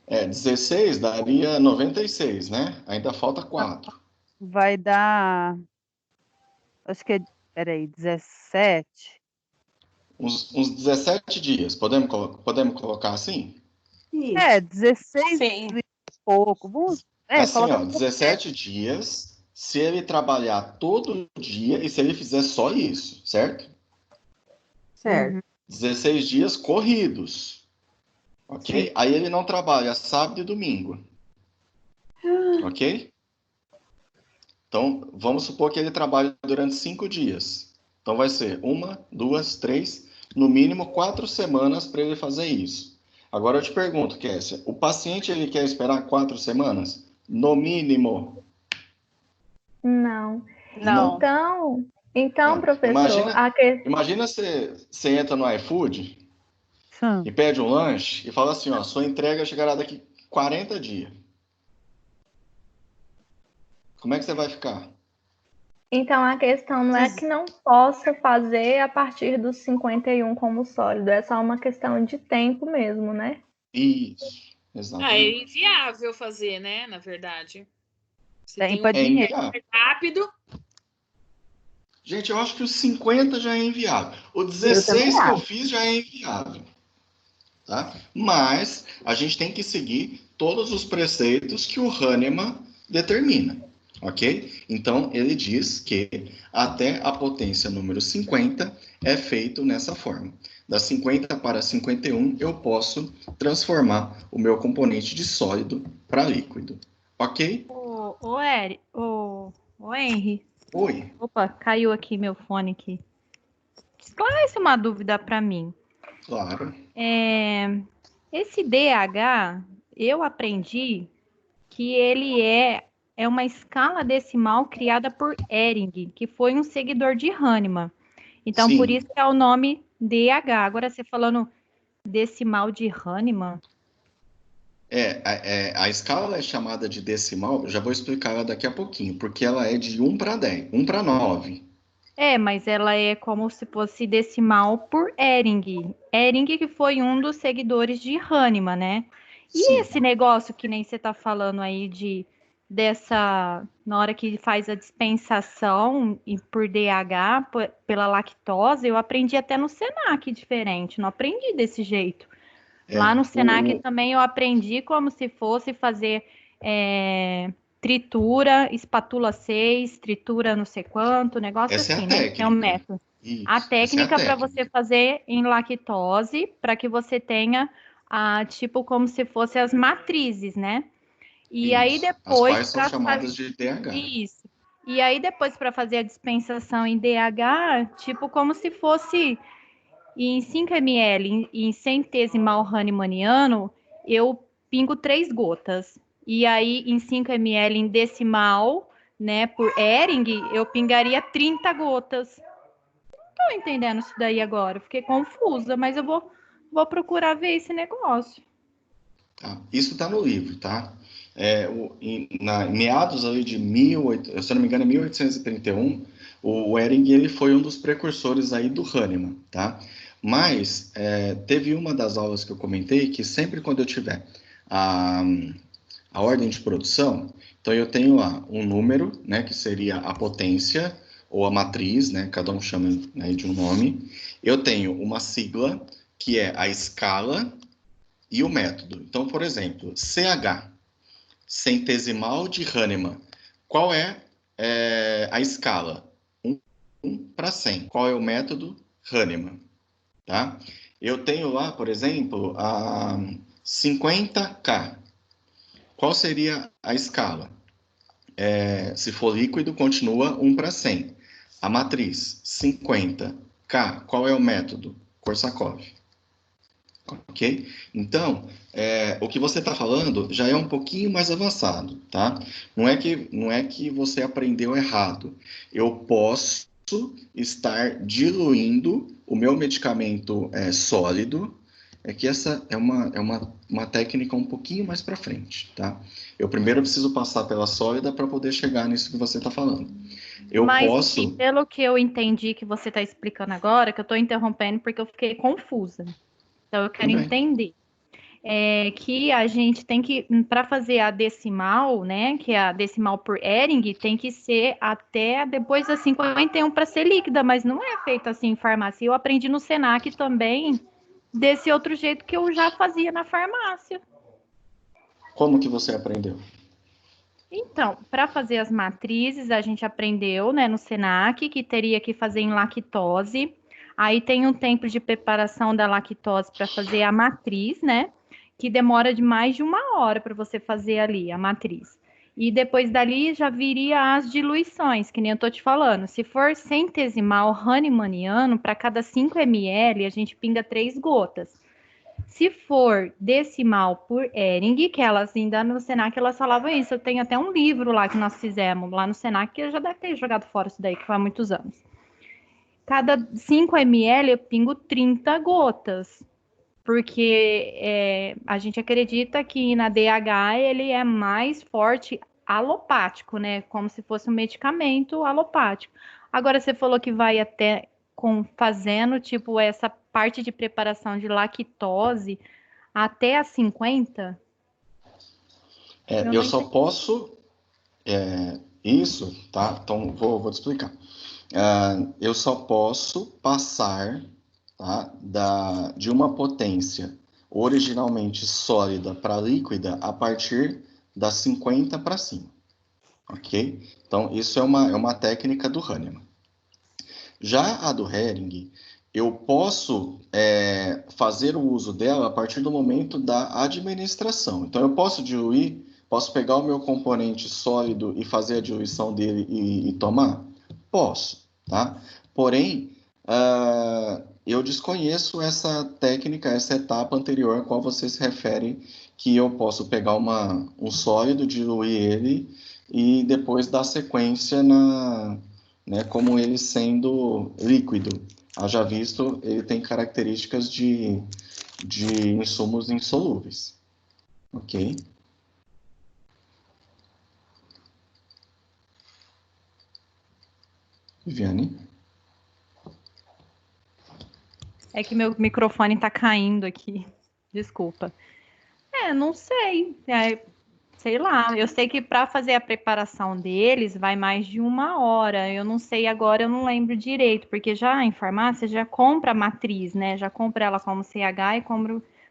S1: 16 daria 96, né? Ainda falta 4.
S4: Vai dar. Acho que é. Peraí, 17.
S1: Uns 17 dias. Podemos colocar assim?
S4: É,
S2: Isso.
S4: 16
S5: Sim.
S4: e pouco. Vamos.
S1: Assim,
S4: Coloca
S1: 17 dias, se ele trabalhar todo dia e se ele fizer só isso, certo?
S2: Certo.
S1: 16 dias corridos, ok?
S2: Sim.
S1: Aí ele não trabalha sábado e domingo, ok? Então, vamos supor que ele trabalhe durante 5 dias. Então, vai ser 1, 2, 3, no mínimo 4 semanas para ele fazer isso. Agora eu te pergunto, Kessia, o paciente ele quer esperar 4 semanas? No mínimo.
S3: Não.
S5: Não.
S3: Então, professor,
S1: Imagina você entra no iFood
S4: Hum.
S1: e pede um lanche e fala assim, sua entrega chegará daqui 40 dias. Como é que você vai ficar?
S3: Então, a questão não é que não possa fazer a partir dos 51 como sólido, é só uma questão de tempo mesmo, né?
S1: Isso,
S6: É
S1: exatamente.
S6: inviável fazer, né? Na verdade. Se
S4: Tem
S6: tem
S4: pra
S6: um
S4: dinheiro.
S1: inviável.
S6: rápido,
S1: Gente, eu acho que os 50 já é inviável. O
S2: Eu também
S1: 16 que eu
S2: acho.
S1: fiz já é inviável. Tá? Mas a gente tem que seguir todos os preceitos que o Hahnemann determina. Ok? Então, ele diz que até a potência número 50 é feito nessa forma. Da 50 para 51, eu posso transformar o meu componente de sólido para líquido. Ok?
S7: Ô, Henry.
S1: Oi.
S7: Opa, caiu aqui meu fone aqui. Esclarece uma dúvida para mim.
S1: Claro.
S7: Esse DH, eu aprendi que ele é uma escala decimal criada por Ehring, que foi um seguidor de Hahnemann. Então, por
S1: Sim.
S7: isso que é o nome DH. Agora, você falando decimal de Hahnemann,
S1: A escala é chamada de decimal, eu já vou explicar ela daqui a pouquinho, porque ela é de 1 para 10, 1 para 9.
S7: mas ela é como se fosse decimal por Ehring. Ehring que foi um dos seguidores de Hahnemann, né? E
S1: Sim.
S7: esse negócio que nem você tá falando aí na hora que faz a dispensação e por DH, pela lactose, eu aprendi até no Senac diferente, não aprendi desse jeito. Lá no Senac também eu aprendi como se fosse fazer tritura, espátula 6, tritura não sei quanto, negócio
S1: Essa é a
S7: assim, né? É um
S1: técnica.
S7: método. A
S1: Isso, essa é a
S7: técnica para você
S1: técnica.
S7: fazer em lactose, para que você tenha, tipo, como se fosse as matrizes, né? E aí
S1: Isso. As
S7: depois,
S1: quais são
S7: para
S1: chamadas de DH.
S7: isso. E aí, depois, para fazer a dispensação em DH, tipo, como se fosse em 5 ml, em centesimal Hahnemanniano, eu pingo 3 gotas. E aí, em 5 ml em decimal, né, por Ehring, eu pingaria 30 gotas. Não tô entendendo isso daí agora, fiquei confusa, mas eu vou procurar ver esse negócio.
S1: Tá? Isso está no livro, tá? Em meados ali de 18, se eu não me engano, 1831, o Ehring ele foi um dos precursores aí do Hahnemann, tá? Mas teve uma das aulas que eu comentei que sempre quando eu tiver a ordem de produção, então eu tenho lá um número, né, que seria a potência ou a matriz, né, cada um chama, né, de um nome. Eu tenho uma sigla que é a escala e o método. Então, por exemplo, CH, centesimal de Hahnemann. Qual é a escala? 1 para 100. Qual é o método? Hahnemann. Tá? Eu tenho lá, por exemplo, a 50K. Qual seria a escala? Se for líquido, continua 1 para 100. A matriz, 50K. Qual é o método? Korsakoff. Ok? Então, o que você está falando já é um pouquinho mais avançado, tá? Não é que você aprendeu errado. Eu posso estar diluindo o meu medicamento sólido, que essa é uma técnica um pouquinho mais para frente, tá? Eu primeiro preciso passar pela sólida para poder chegar nisso que você está falando.
S7: Mas, pelo que eu entendi que você está explicando agora, que eu estou interrompendo porque eu fiquei confusa. Então, eu quero entender que a gente tem que, para fazer a decimal, né, que é a decimal por Ehring, tem que ser até depois da 51 para ser líquida, mas não é feito assim em farmácia. Eu aprendi no Senac também, desse outro jeito que eu já fazia na farmácia.
S1: Como que você aprendeu?
S7: Então, para fazer as matrizes, a gente aprendeu, né, no Senac, que teria que fazer em lactose. Aí tem um tempo de preparação da lactose para fazer a matriz, né? Que demora de mais de 1 hora para você fazer ali a matriz. E depois dali já viria as diluições, que nem eu tô te falando. Se for centesimal Hahnemanniano, para cada 5 ml, a gente pinga 3 gotas. Se for decimal por Ehring, que elas ainda no Senac elas falavam isso. Eu tenho até um livro lá que nós fizemos lá no Senac, que eu já deve ter jogado fora isso daí, que foi há muitos anos. Cada 5 ml eu pingo 30 gotas, porque a gente acredita que na DH ele é mais forte alopático, né? Como se fosse um medicamento alopático. Agora você falou que vai até fazendo tipo essa parte de preparação de lactose até a 50?
S1: Eu só posso isso, tá? Então vou te explicar. Eu só posso passar, tá, de uma potência originalmente sólida para líquida a partir das 50 para cima, ok? Então, isso é uma técnica do Hahnemann. Já a do Ehring, eu posso fazer o uso dela a partir do momento da administração. Então, eu posso diluir, posso pegar o meu componente sólido e fazer a diluição dele e tomar? Posso, tá? Porém, eu desconheço essa técnica, essa etapa anterior a qual você se refere, que eu posso pegar um sólido, diluir ele e depois dar sequência como ele sendo líquido. Haja visto, ele tem características de insumos insolúveis. Ok? Viviane?
S7: É que meu microfone tá caindo aqui. Desculpa. Não sei. Sei lá, eu sei que para fazer a preparação deles vai mais de 1 hora. Eu não sei agora, eu não lembro direito, porque já em farmácia já compra a matriz, né? Já compra ela como CH e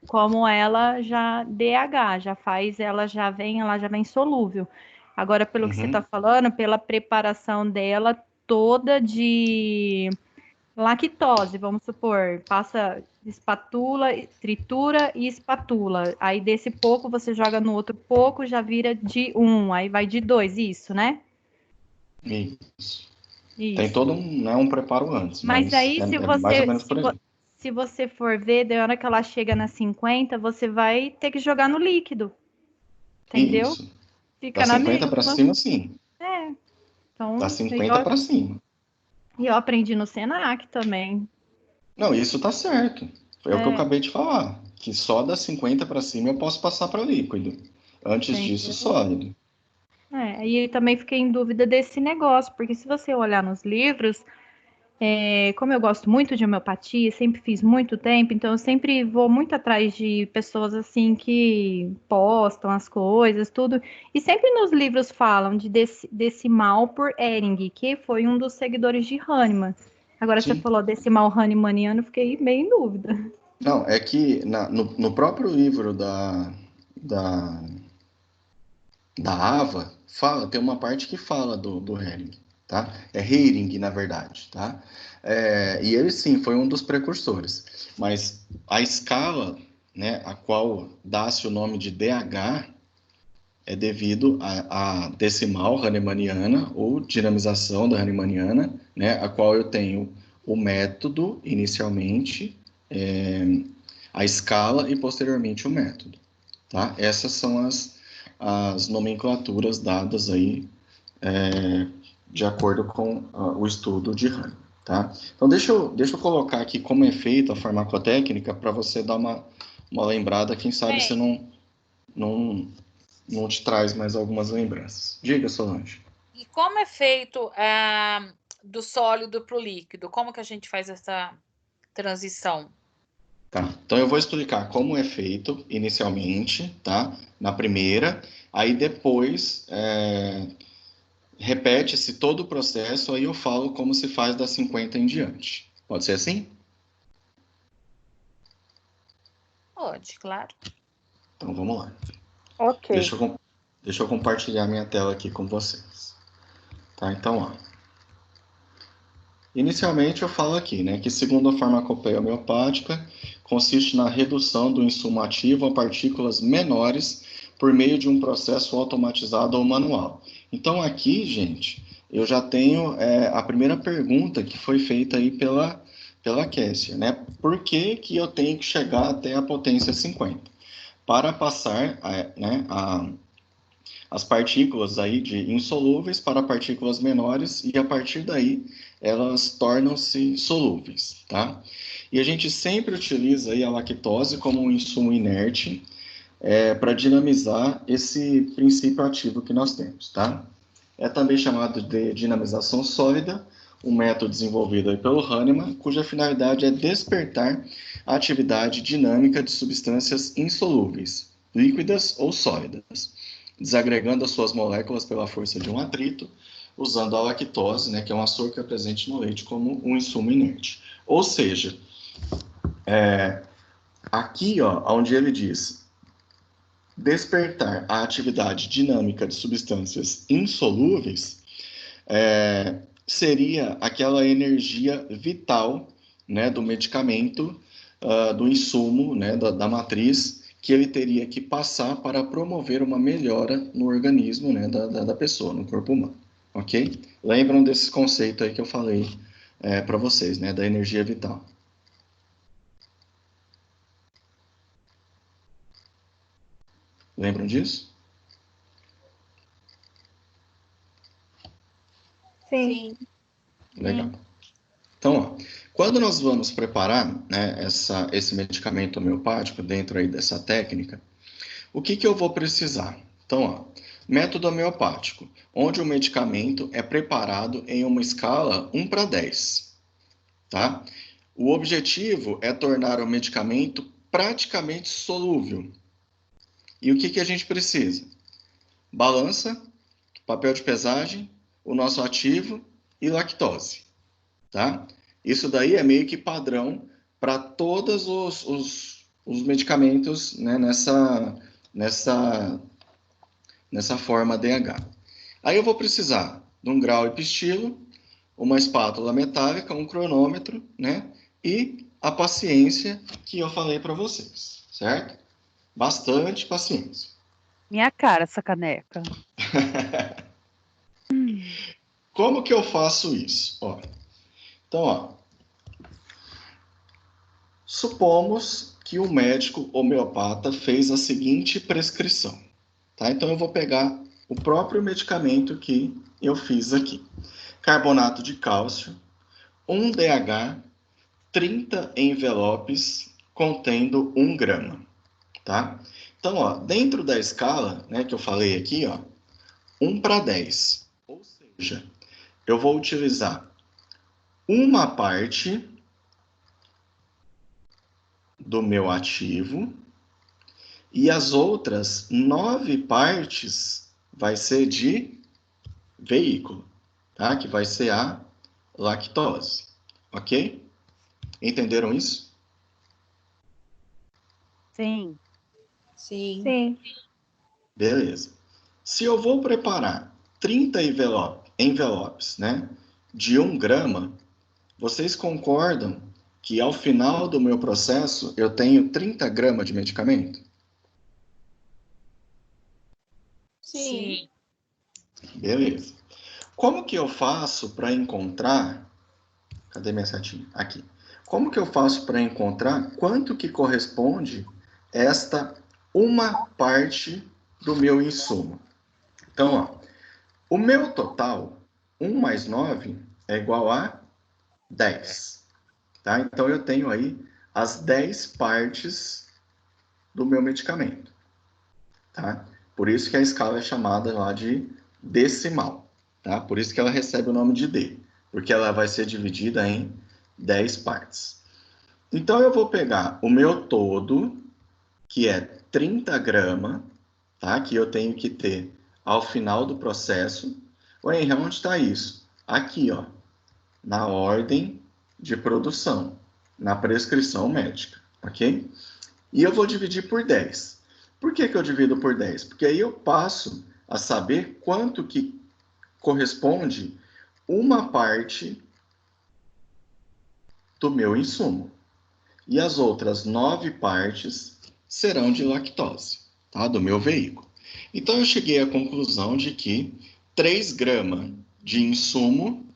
S7: como ela já DH, já faz, ela já vem solúvel. Agora, pelo que você está falando, pela preparação dela toda de lactose, vamos supor, passa espátula, tritura e espátula. Aí desse pouco você joga no outro pouco, já vira de 1, aí vai de 2, isso, né?
S1: Isso.
S7: Isso.
S1: Tem todo um preparo antes,
S7: Mas aí,
S1: é mais ou menos por aí.
S7: se você for ver, da hora que ela chega nas 50, você vai ter que jogar no líquido. Entendeu?
S1: Isso.
S7: Fica
S1: Da
S7: na
S1: 50 para
S7: mesma.
S1: cima, sim.
S7: Então,
S1: Da 50 para cima.
S7: E eu aprendi no Senac também.
S1: Não, isso tá certo. Foi o que eu
S7: É.
S1: acabei de falar. Que só da 50 para cima eu posso passar para líquido. Antes disso,
S7: Entendeu?
S1: sólido.
S7: E também fiquei em dúvida desse negócio, porque se você olhar nos livros, como eu gosto muito de homeopatia, sempre fiz muito tempo, então eu sempre vou muito atrás de pessoas assim que postam as coisas, tudo. E sempre nos livros falam de decimal por Ehring, que foi um dos seguidores de Hahnemann. Agora você
S1: Sim.
S7: falou decimal hahnemanniano, eu fiquei meio em dúvida.
S1: Não, é que no próprio livro da Ava, tem uma parte que fala do Hering, tá? É Hering, na verdade, tá? E ele, sim, foi um dos precursores. Mas a escala, né, a qual dá-se o nome de DH, é devido à decimal hahnemanniana, ou dinamização da hahnemanniana, né, a qual eu tenho o método, inicialmente, a escala e, posteriormente, o método. Tá? Essas são as nomenclaturas dadas aí de acordo com o estudo de Hahnemann. Tá? Então, deixa eu colocar aqui como é feita a farmacotécnica para você dar uma lembrada, quem sabe você não te traz mais algumas lembranças. Diga, Solange.
S6: E como é feito do sólido para o líquido? Como que a gente faz essa transição?
S1: Tá, então eu vou explicar como é feito inicialmente, tá? Na primeira, aí depois repete-se todo o processo, aí eu falo como se faz das 50 em diante. Pode ser assim?
S6: Pode, claro.
S1: Então vamos lá.
S5: Ok.
S1: Deixa eu compartilhar minha tela aqui com vocês. Tá, então, ó. Inicialmente eu falo aqui, né, que segundo a farmacopeia homeopática, consiste na redução do insumo ativo a partículas menores por meio de um processo automatizado ou manual. Então aqui, gente, eu já tenho a primeira pergunta que foi feita aí pela Kessia, né? Por que que eu tenho que chegar até a potência 50? Para passar as partículas aí de insolúveis para partículas menores e a partir daí elas tornam-se solúveis, tá? E a gente sempre utiliza aí a lactose como um insumo inerte para dinamizar esse princípio ativo que nós temos, tá? É também chamado de dinamização sólida, um método desenvolvido aí pelo Hahnemann, cuja finalidade é despertar a atividade dinâmica de substâncias insolúveis, líquidas ou sólidas, desagregando as suas moléculas pela força de um atrito, usando a lactose, né, que é um açúcar presente no leite, como um insumo inerte. Ou seja, aqui, ó, onde ele diz despertar a atividade dinâmica de substâncias insolúveis, seria aquela energia vital, né, do medicamento, do insumo, né, da matriz, que ele teria que passar para promover uma melhora no organismo, né, da pessoa, no corpo humano, ok? Lembram desse conceito aí que eu falei para vocês, né, da energia vital. Lembram disso?
S3: Sim.
S1: Legal. Então, ó, quando nós vamos preparar, né, esse medicamento homeopático dentro aí dessa técnica, o que eu vou precisar? Então, ó, método homeopático, onde o medicamento é preparado em uma escala 1 para 10, tá? O objetivo é tornar o medicamento praticamente solúvel. E o que a gente precisa? Balança, papel de pesagem, o nosso ativo e lactose, tá? Isso daí é meio que padrão para todos os medicamentos, né, nessa forma DH. Aí eu vou precisar de um grau e pistilo, uma espátula metálica, um cronômetro, né? E a paciência que eu falei para vocês, certo? Bastante paciência.
S4: Minha cara, essa caneca.
S1: Como que eu faço isso? Ó, então, ó, supomos que o médico homeopata fez a seguinte prescrição, tá? Então, eu vou pegar o próprio medicamento que eu fiz aqui. Carbonato de cálcio, 1 DH, 30 envelopes contendo 1 grama, tá? Então, ó, dentro da escala, né, que eu falei aqui, ó, 1:10. Ou seja, eu vou utilizar uma parte do meu ativo e as outras 9 partes vai ser de veículo, tá? Que vai ser a lactose, ok? Entenderam isso?
S4: Sim.
S2: Sim.
S3: Sim.
S1: Beleza. Se eu vou preparar 30 envelopes, né, de 1 grama, vocês concordam que ao final do meu processo eu tenho 30 gramas de medicamento?
S2: Sim.
S1: Beleza. Como que eu faço para encontrar... Cadê minha setinha? Aqui. Como que eu faço para encontrar quanto que corresponde esta uma parte do meu insumo? Então, ó, o meu total, 1 mais 9 é igual a 10. Tá? Então, eu tenho aí as 10 partes do meu medicamento. Tá? Por isso que a escala é chamada lá de decimal. Tá? Por isso que ela recebe o nome de D. Porque ela vai ser dividida em 10 partes. Então, eu vou pegar o meu todo, que é 30 gramas, tá? Que eu tenho que ter ao final do processo. Ué, onde está isso? Aqui, ó, na ordem de produção, na prescrição médica, ok? E eu vou dividir por 10. Por que que eu divido por 10? Porque aí eu passo a saber quanto que corresponde uma parte do meu insumo. E as outras 9 partes serão de lactose, tá? Do meu veículo. Então, eu cheguei à conclusão de que 3 gramas de insumo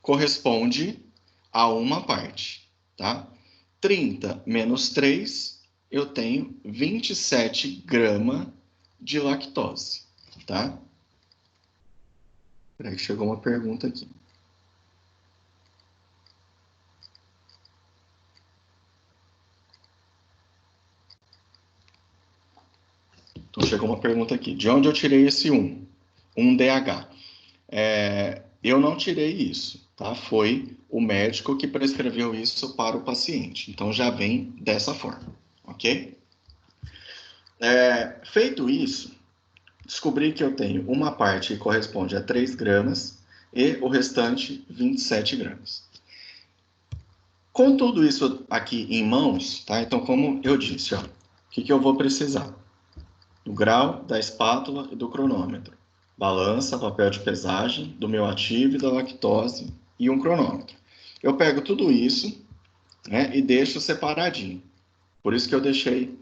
S1: corresponde a uma parte, tá? 30 menos 3, eu tenho 27 gramas de lactose, tá? Peraí que chegou uma pergunta aqui. Então, chegou uma pergunta aqui. De onde eu tirei esse 1? 1 DH. Eu não tirei isso, tá? Foi o médico que prescreveu isso para o paciente. Então, já vem dessa forma, ok? Feito isso, descobri que eu tenho uma parte que corresponde a 3 gramas e o restante 27 gramas. Com tudo isso aqui em mãos, tá? Então, como eu disse, ó, o que eu vou precisar? Do grau, da espátula e do cronômetro. Balança, papel de pesagem, do meu ativo e da lactose e um cronômetro. Eu pego tudo isso, né, e deixo separadinho. Por isso que eu deixei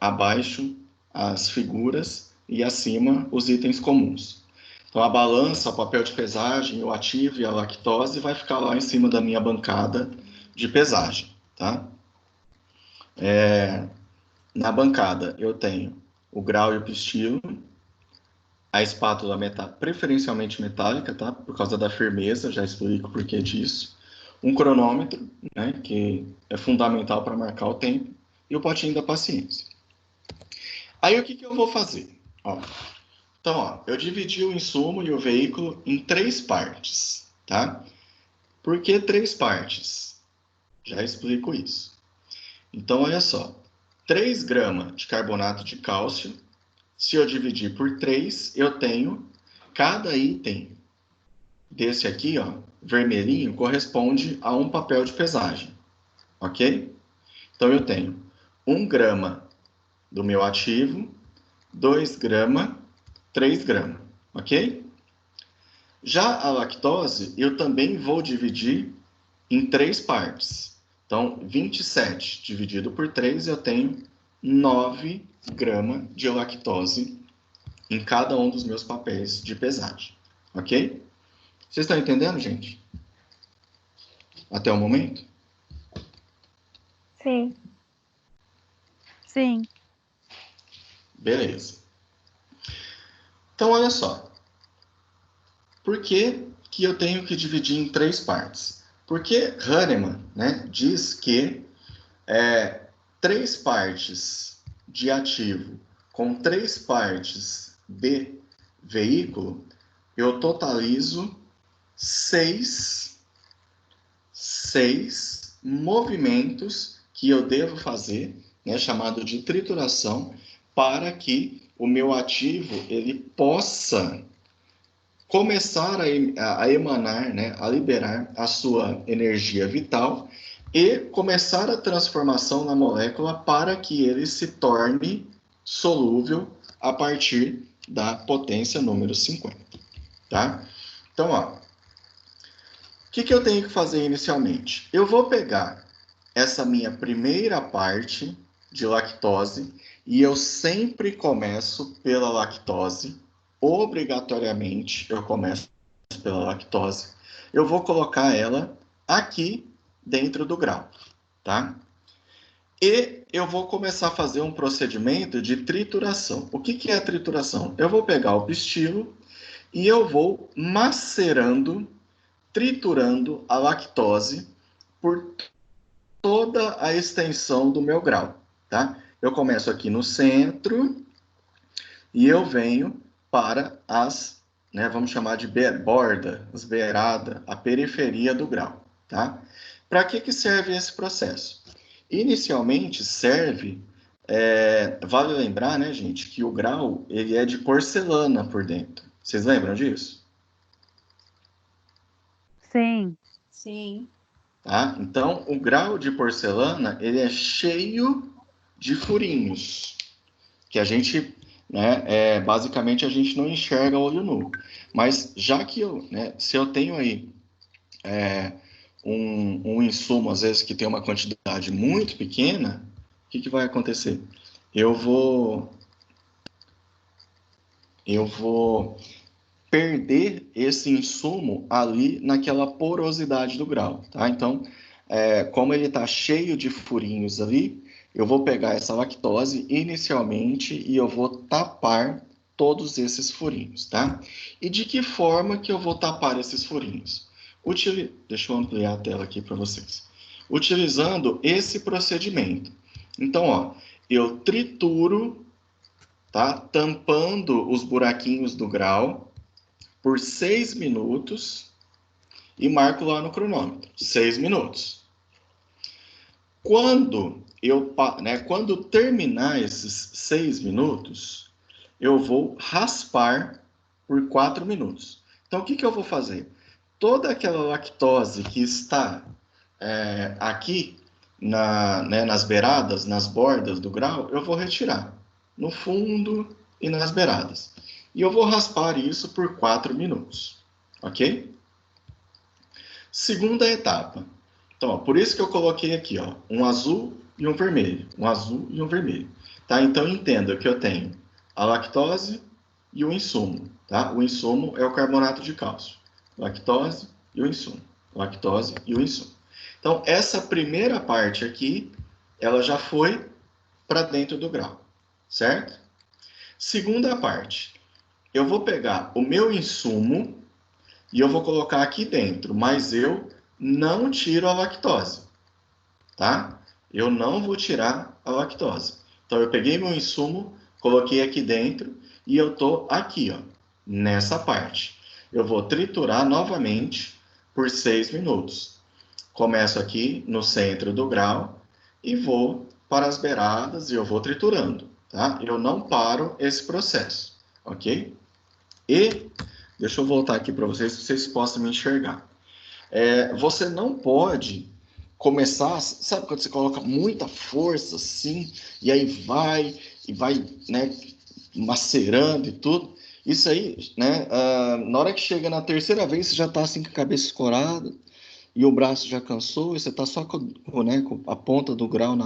S1: abaixo as figuras e acima os itens comuns. Então, a balança, o papel de pesagem, o ativo e a lactose vai ficar lá em cima da minha bancada de pesagem, tá? Na bancada eu tenho o grau e o pistilo, a espátula preferencialmente metálica, tá? Por causa da firmeza, já explico o porquê disso. Um cronômetro, né, que é fundamental para marcar o tempo, e o potinho da paciência. Aí o que eu vou fazer? Ó, então, ó, eu dividi o insumo e o veículo em 3 partes, tá? Por que 3 partes? Já explico isso. Então, olha só. 3 gramas de carbonato de cálcio. Se eu dividir por 3, eu tenho cada item desse aqui, ó, vermelhinho, corresponde a um papel de pesagem, ok? Então, eu tenho 1 grama do meu ativo, 2 gramas, 3 gramas, ok? Já a lactose, eu também vou dividir em 3 partes. Então, 27 dividido por 3, eu tenho 9 gramas de lactose em cada um dos meus papéis de pesagem, Ok? Vocês estão entendendo, gente? Até o momento?
S3: Sim.
S4: Sim.
S1: Beleza. Então, olha só. Por que que eu tenho que dividir em 3 partes? Porque Hahnemann, né, diz que 3 partes de ativo com 3 partes de veículo, eu totalizo 6 movimentos que eu devo fazer, né, chamado de trituração, para que o meu ativo ele possa começar a emanar, né, a liberar a sua energia vital e começar a transformação na molécula para que ele se torne solúvel a partir da potência número 50, tá? Então, ó, o que eu tenho que fazer inicialmente? Eu vou pegar essa minha primeira parte de lactose e eu sempre começo pela lactose. Obrigatoriamente, eu começo pela lactose. Eu vou colocar ela aqui dentro do grau, tá? E eu vou começar a fazer um procedimento de trituração. O que é a trituração? Eu vou pegar o pistilo e eu vou macerando, triturando a lactose por toda a extensão do meu grau, tá? Eu começo aqui no centro e eu venho para as, né, vamos chamar de borda, as beirada, a periferia do grau, tá? Para que serve esse processo? Inicialmente serve, vale lembrar, né, gente, que o grau ele é de porcelana por dentro. Vocês lembram disso?
S4: Sim.
S2: Sim.
S1: Tá? Então, o grau de porcelana ele é cheio de furinhos, que a gente, né, basicamente a gente não enxerga a olho nu. Mas já que eu, né, se eu tenho aí um insumo, às vezes, que tem uma quantidade muito pequena, o que vai acontecer? Eu vou perder esse insumo ali naquela porosidade do grau, tá? Então, como ele está cheio de furinhos ali, eu vou pegar essa lactose inicialmente e eu vou tapar todos esses furinhos, tá? E de que forma que eu vou tapar esses furinhos? Deixa eu ampliar a tela aqui para vocês. Utilizando esse procedimento. Então, ó, eu trituro, tá? Tampando os buraquinhos do grau por 6 minutos e marco lá no cronômetro, 6 minutos. Quando terminar esses 6 minutos, eu vou raspar por 4 minutos. Então, o que eu vou fazer? Toda aquela lactose que está aqui nas beiradas, nas bordas do grau, eu vou retirar no fundo e nas beiradas. E eu vou raspar isso por 4 minutos, ok? Segunda etapa. Então, ó, por isso que eu coloquei aqui, ó, um azul e um vermelho. Um azul e um vermelho. Tá? Então, entenda que eu tenho a lactose e o insumo. Tá? O insumo é o carbonato de cálcio. Lactose e o insumo. Lactose e o insumo. Então, essa primeira parte aqui, ela já foi para dentro do grau, certo? Segunda parte. Eu vou pegar o meu insumo e eu vou colocar aqui dentro, mas eu não tiro a lactose, tá? Eu não vou tirar a lactose. Então, eu peguei meu insumo, coloquei aqui dentro e eu tô aqui, ó, nessa parte. Eu vou triturar novamente por 6 minutos. Começo aqui no centro do grau e vou para as beiradas e eu vou triturando, tá? Eu não paro esse processo, ok? E, deixa eu voltar aqui para vocês possam me enxergar. Você não pode começar, sabe quando você coloca muita força assim, e aí vai, né, macerando e tudo. Isso aí, né, na hora que chega na terceira vez, você já está assim com a cabeça escorada, e o braço já cansou, e você está só né, com a ponta do grau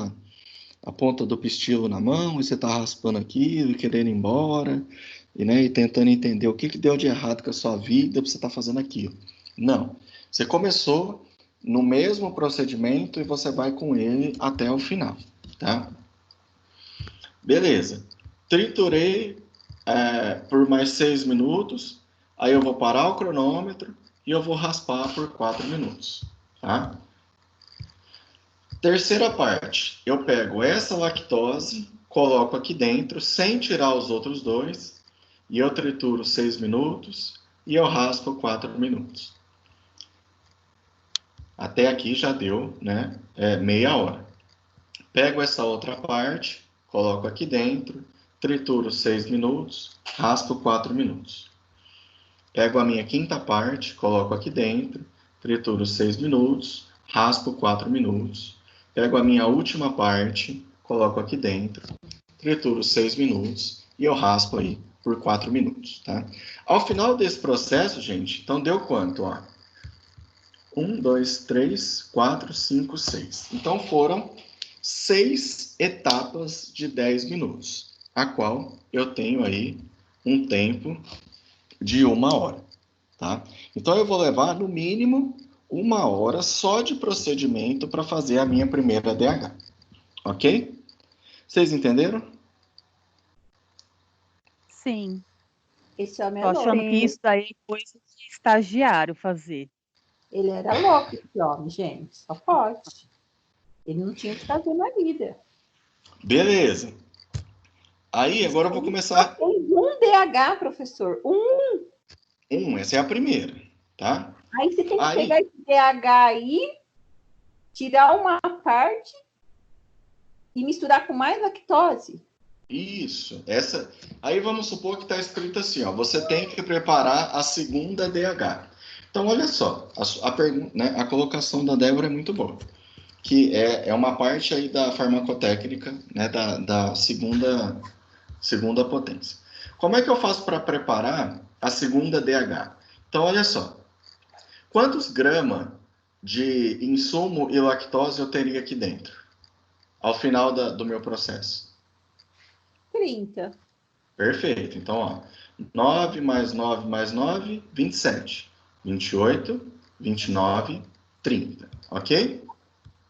S1: a ponta do pistilo na mão, e você está raspando aquilo, e querendo ir embora, e tentando entender o que deu de errado com a sua vida para você estar fazendo aquilo. Não. Você começou no mesmo procedimento e você vai com ele até o final, tá? Beleza. Triturei por mais 6 minutos, aí eu vou parar o cronômetro e eu vou raspar por 4 minutos, tá? Terceira parte, eu pego essa lactose, coloco aqui dentro, sem tirar os outros dois, e eu trituro 6 minutos e eu raspo 4 minutos. Até aqui já deu, né, meia hora. Pego essa outra parte, coloco aqui dentro, trituro 6 minutos, raspo 4 minutos. Pego a minha quinta parte, coloco aqui dentro, trituro 6 minutos, raspo 4 minutos. Pego a minha última parte, coloco aqui dentro, trituro 6 minutos e eu raspo aí por 4 minutos, tá? Ao final desse processo, gente, então deu quanto, ó? 1, 2, 3, 4, 5, 6. Então foram 6 etapas de 10 minutos, a qual eu tenho aí um tempo de 1 hora, tá? Então eu vou levar no mínimo 1 hora só de procedimento para fazer a minha primeira DH, ok? Vocês entenderam?
S4: Sim.
S2: Esse homem
S4: Tô
S2: é
S4: achando
S2: louco.
S4: que isso daí é coisa de estagiário fazer.
S2: Ele era louco, esse homem, gente. Só pode. Ele não tinha o que fazer na vida.
S1: Beleza. Aí, agora eu vou começar...
S2: Tem um DH, professor.
S1: Essa é a primeira, tá?
S2: Aí você tem que pegar esse DH aí, tirar uma parte e misturar com mais lactose.
S1: Isso. Aí vamos supor que está escrito assim, ó, você tem que preparar a segunda DH. Então, olha só, a pergunta, né, a colocação da Débora é muito boa, que é uma parte aí da farmacotécnica, né, da segunda potência. Como é que eu faço para preparar a segunda DH? Então, olha só, quantos gramas de insumo e lactose eu teria aqui dentro, ao final do meu processo?
S2: 30.
S1: Perfeito. Então, ó, 9 mais 9 mais 9, 27. 28, 29, 30. Ok?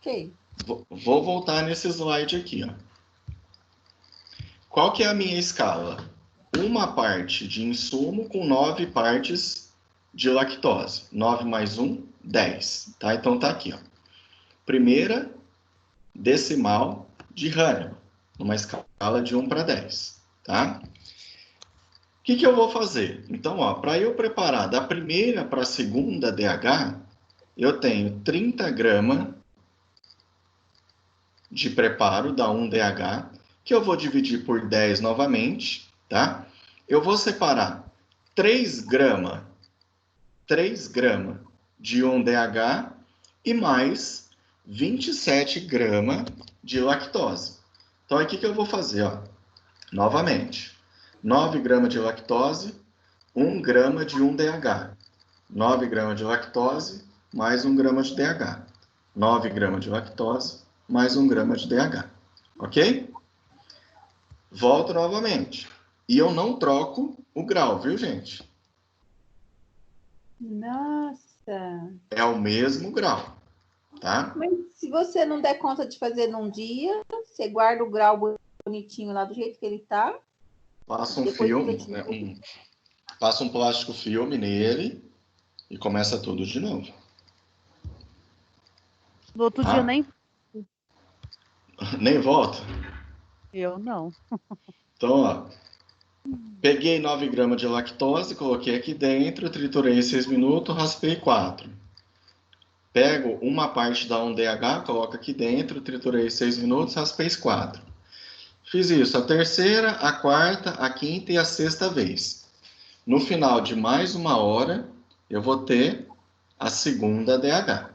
S2: Ok.
S1: Vou voltar nesse slide aqui, ó. Qual que é a minha escala? Uma parte de insumo com 9 partes de lactose. 9 mais 1, 10. Tá? Então, tá aqui, ó. Primeira decimal de Hannibal, numa escala de 1 para 10. Tá? O que eu vou fazer? Então, para eu preparar da primeira para a segunda DH, eu tenho 30 gramas de preparo da 1DH, que eu vou dividir por 10 novamente, tá? Eu vou separar 3 gramas de 1DH e mais 27 gramas de lactose. Então, aí o que eu vou fazer? Ó? Novamente, 9 gramas de lactose, 1 grama de 1DH. 9 gramas de lactose, mais 1 grama de DH. 9 gramas de lactose, mais 1 grama de DH. Ok? Volto novamente. E eu não troco o grau, viu, gente?
S2: Nossa.
S1: É o mesmo grau, tá?
S2: Mas se você não der conta de fazer num dia, você guarda o grau bonitinho lá do jeito que ele tá.
S1: Passa um filme, passa um plástico filme nele e começa tudo de novo.
S4: No outro dia nem
S1: volta?
S4: eu não.
S1: Então, ó, peguei 9 gramas de lactose, coloquei aqui dentro, triturei 6 minutos, raspei 4. Pego uma parte da 1DH, coloco aqui dentro, triturei 6 minutos, raspei 4. Fiz isso a terceira, a quarta, a quinta e a sexta vez. No final de mais 1 hora, eu vou ter a segunda DH.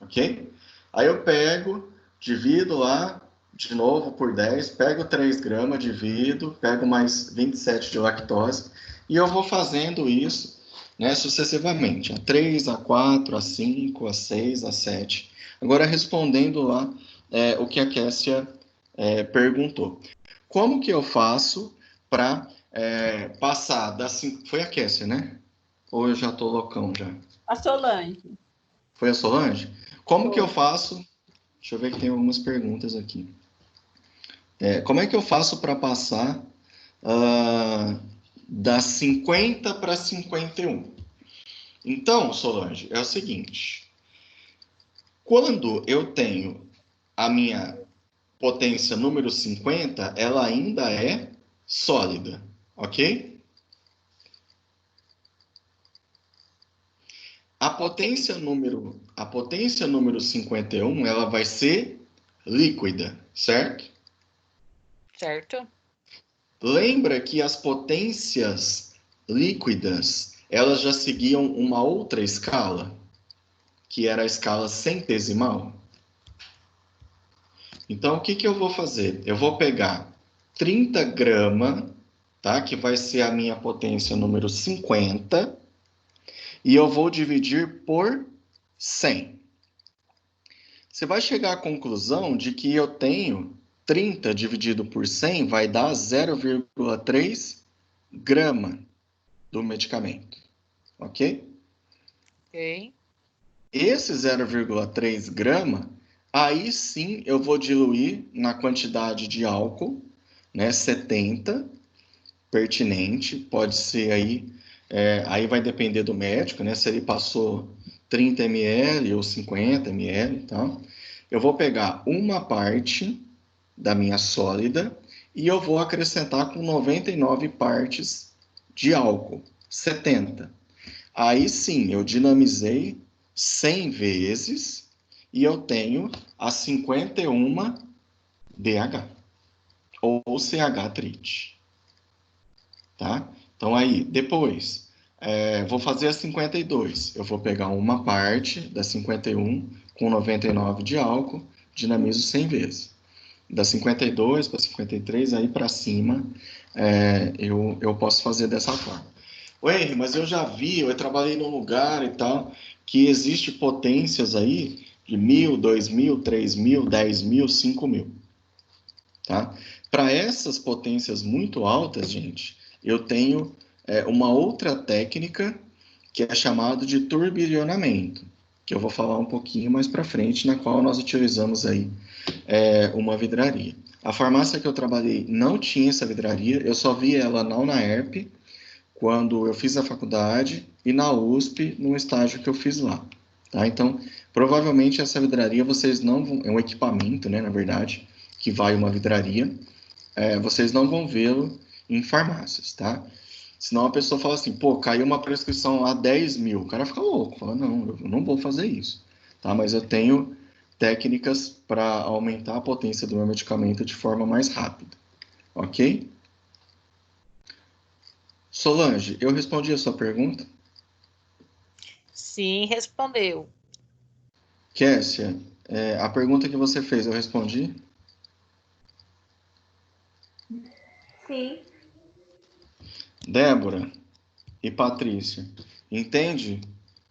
S1: Ok? Aí eu pego, divido lá, de novo por 10, pego 3 gramas, divido, pego mais 27 de lactose, e eu vou fazendo isso, né, sucessivamente, a 3, a 4, a 5, a 6, a 7. Agora, respondendo lá o que a Kessia perguntou. Como que eu faço para passar foi a Kessia, né? Ou eu já tô loucão já?
S2: A Solange.
S1: Foi a Solange? Como que eu faço? Deixa eu ver que tem algumas perguntas aqui. Como é que eu faço para passar das 50 para 51? Então, Solange, é o seguinte. Quando eu tenho a minha potência número 50, ela ainda é sólida, ok? A potência número 51, ela vai ser líquida, certo?
S6: Certo?
S1: Lembra que as potências líquidas, elas já seguiam uma outra escala, que era a escala centesimal? Então, o que que eu vou fazer? Eu vou pegar 30 gramas, tá? Que vai ser a minha potência número 50, e eu vou dividir por 100. Você vai chegar à conclusão de que eu tenho 30 dividido por 100 vai dar 0,3 grama do medicamento, ok?
S6: Ok.
S1: Esse 0,3 grama, aí sim eu vou diluir na quantidade de álcool, né, 70, pertinente, pode ser aí vai depender do médico, né, se ele passou 30 ml ou 50 ml, tá? Eu vou pegar uma parte da minha sólida e eu vou acrescentar com 99 partes de álcool, 70. Aí sim, eu dinamizei 100 vezes e eu tenho a 51 DH ou CH-TRIT, tá? Então aí, depois, vou fazer a 52. Eu vou pegar uma parte da 51 com 99 de álcool, dinamizo 100 vezes. Da 52 para 53, aí para cima, eu posso fazer dessa forma. Ué, mas eu já vi, eu trabalhei num lugar e tal, que existe potências aí de 1.000, 2.000, 3.000, 10.000, 5.000, tá? Para essas potências muito altas, gente, eu tenho uma outra técnica que é chamada de turbilhonamento, que eu vou falar um pouquinho mais para frente, na qual nós utilizamos aí uma vidraria. A farmácia que eu trabalhei não tinha essa vidraria, eu só vi ela na UNAERP, quando eu fiz a faculdade, e na USP, no estágio que eu fiz lá. Tá? Então, provavelmente essa vidraria vocês não vão... É um equipamento, né, na verdade, que vai uma vidraria. Vocês não vão vê-lo em farmácias, tá? Senão a pessoa fala assim, pô, caiu uma prescrição lá 10.000. O cara fica louco, fala, não, eu não vou fazer isso. Tá? Mas eu tenho técnicas para aumentar a potência do meu medicamento de forma mais rápida. Ok? Solange, eu respondi a sua pergunta?
S6: Sim, respondeu.
S1: Kessia, a pergunta que você fez, eu respondi?
S2: Sim.
S1: Débora e Patrícia, entende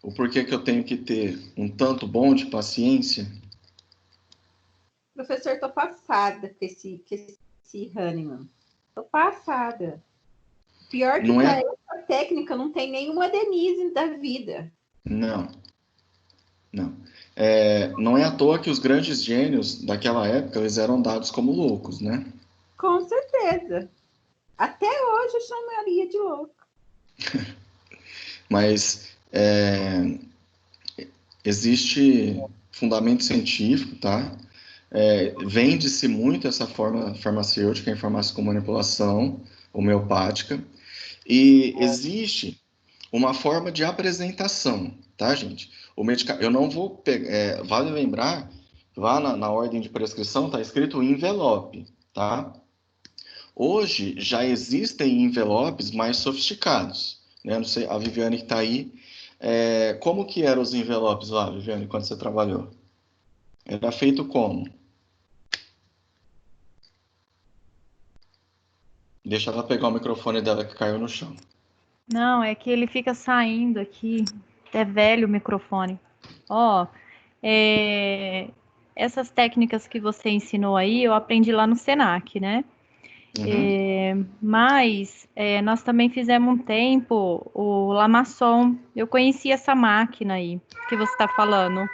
S1: o porquê que eu tenho que ter um tanto bom de paciência?
S2: Professor, tô passada com esse Hahnemann. Tô passada. Pior que
S1: Não
S2: para
S1: é?
S2: essa técnica não tem nenhuma Denise da vida.
S1: Não, não. Não é à toa que os grandes gênios daquela época, eles eram dados como loucos, né?
S2: Com certeza. Até hoje eu chamaria de louco.
S1: Mas existe fundamento científico, tá? Vende-se muito essa forma farmacêutica em farmácia com manipulação homeopática, e existe uma forma de apresentação, tá, gente? O medicamento, eu não vou pegar, vale lembrar, lá na ordem de prescrição está escrito envelope, tá? Hoje já existem envelopes mais sofisticados, né? Não sei, a Viviane que está aí, como que eram os envelopes lá, Viviane, quando você trabalhou? Era feito como? Deixa ela pegar o microfone dela que caiu no chão.
S7: Não, é que ele fica saindo aqui. É velho o microfone. Ó, essas técnicas que você ensinou aí, eu aprendi lá no Senac, né? Mas nós também fizemos um tempo o Lamasson. Eu conheci essa máquina aí que você está falando.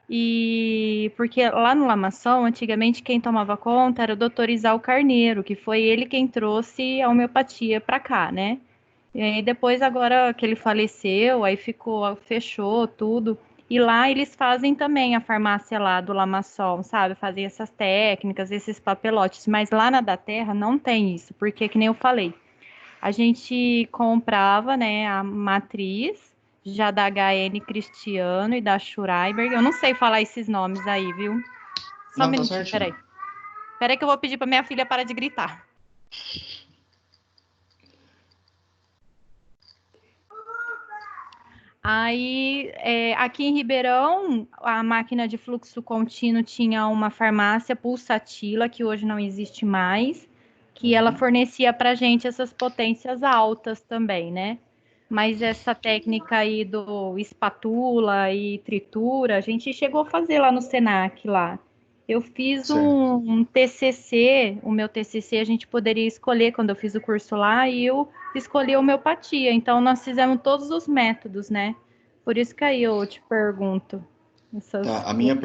S7: E porque lá no Lamasson, antigamente, quem tomava conta era o doutor Isal Carneiro, que foi ele quem trouxe a homeopatia para cá, né? E aí depois, agora que ele faleceu, aí fechou tudo. E lá eles fazem também a farmácia lá do Lamaçol, sabe? Fazem essas técnicas, esses papelotes. Mas lá na da Terra não tem isso, porque que nem eu falei, a gente comprava, né, a matriz já da HN Cristiano e da Schreiber. Eu não sei falar esses nomes aí, viu? Só um
S1: Não, tá
S7: minutinho,
S1: certinho.
S7: peraí. Peraí que eu vou pedir para minha filha parar de gritar. Aí, aqui em Ribeirão, a máquina de fluxo contínuo tinha uma farmácia pulsatila, que hoje não existe mais, que ela fornecia para gente essas potências altas também, né? Mas essa técnica aí do espátula e tritura, a gente chegou a fazer lá no Senac, lá. Eu fiz
S1: Certo.
S7: um TCC, o meu TCC a gente poderia escolher quando eu fiz o curso lá, e eu escolhi a homeopatia. Então, nós fizemos todos os métodos, né? Por isso que aí eu te pergunto.
S1: Tá, a minha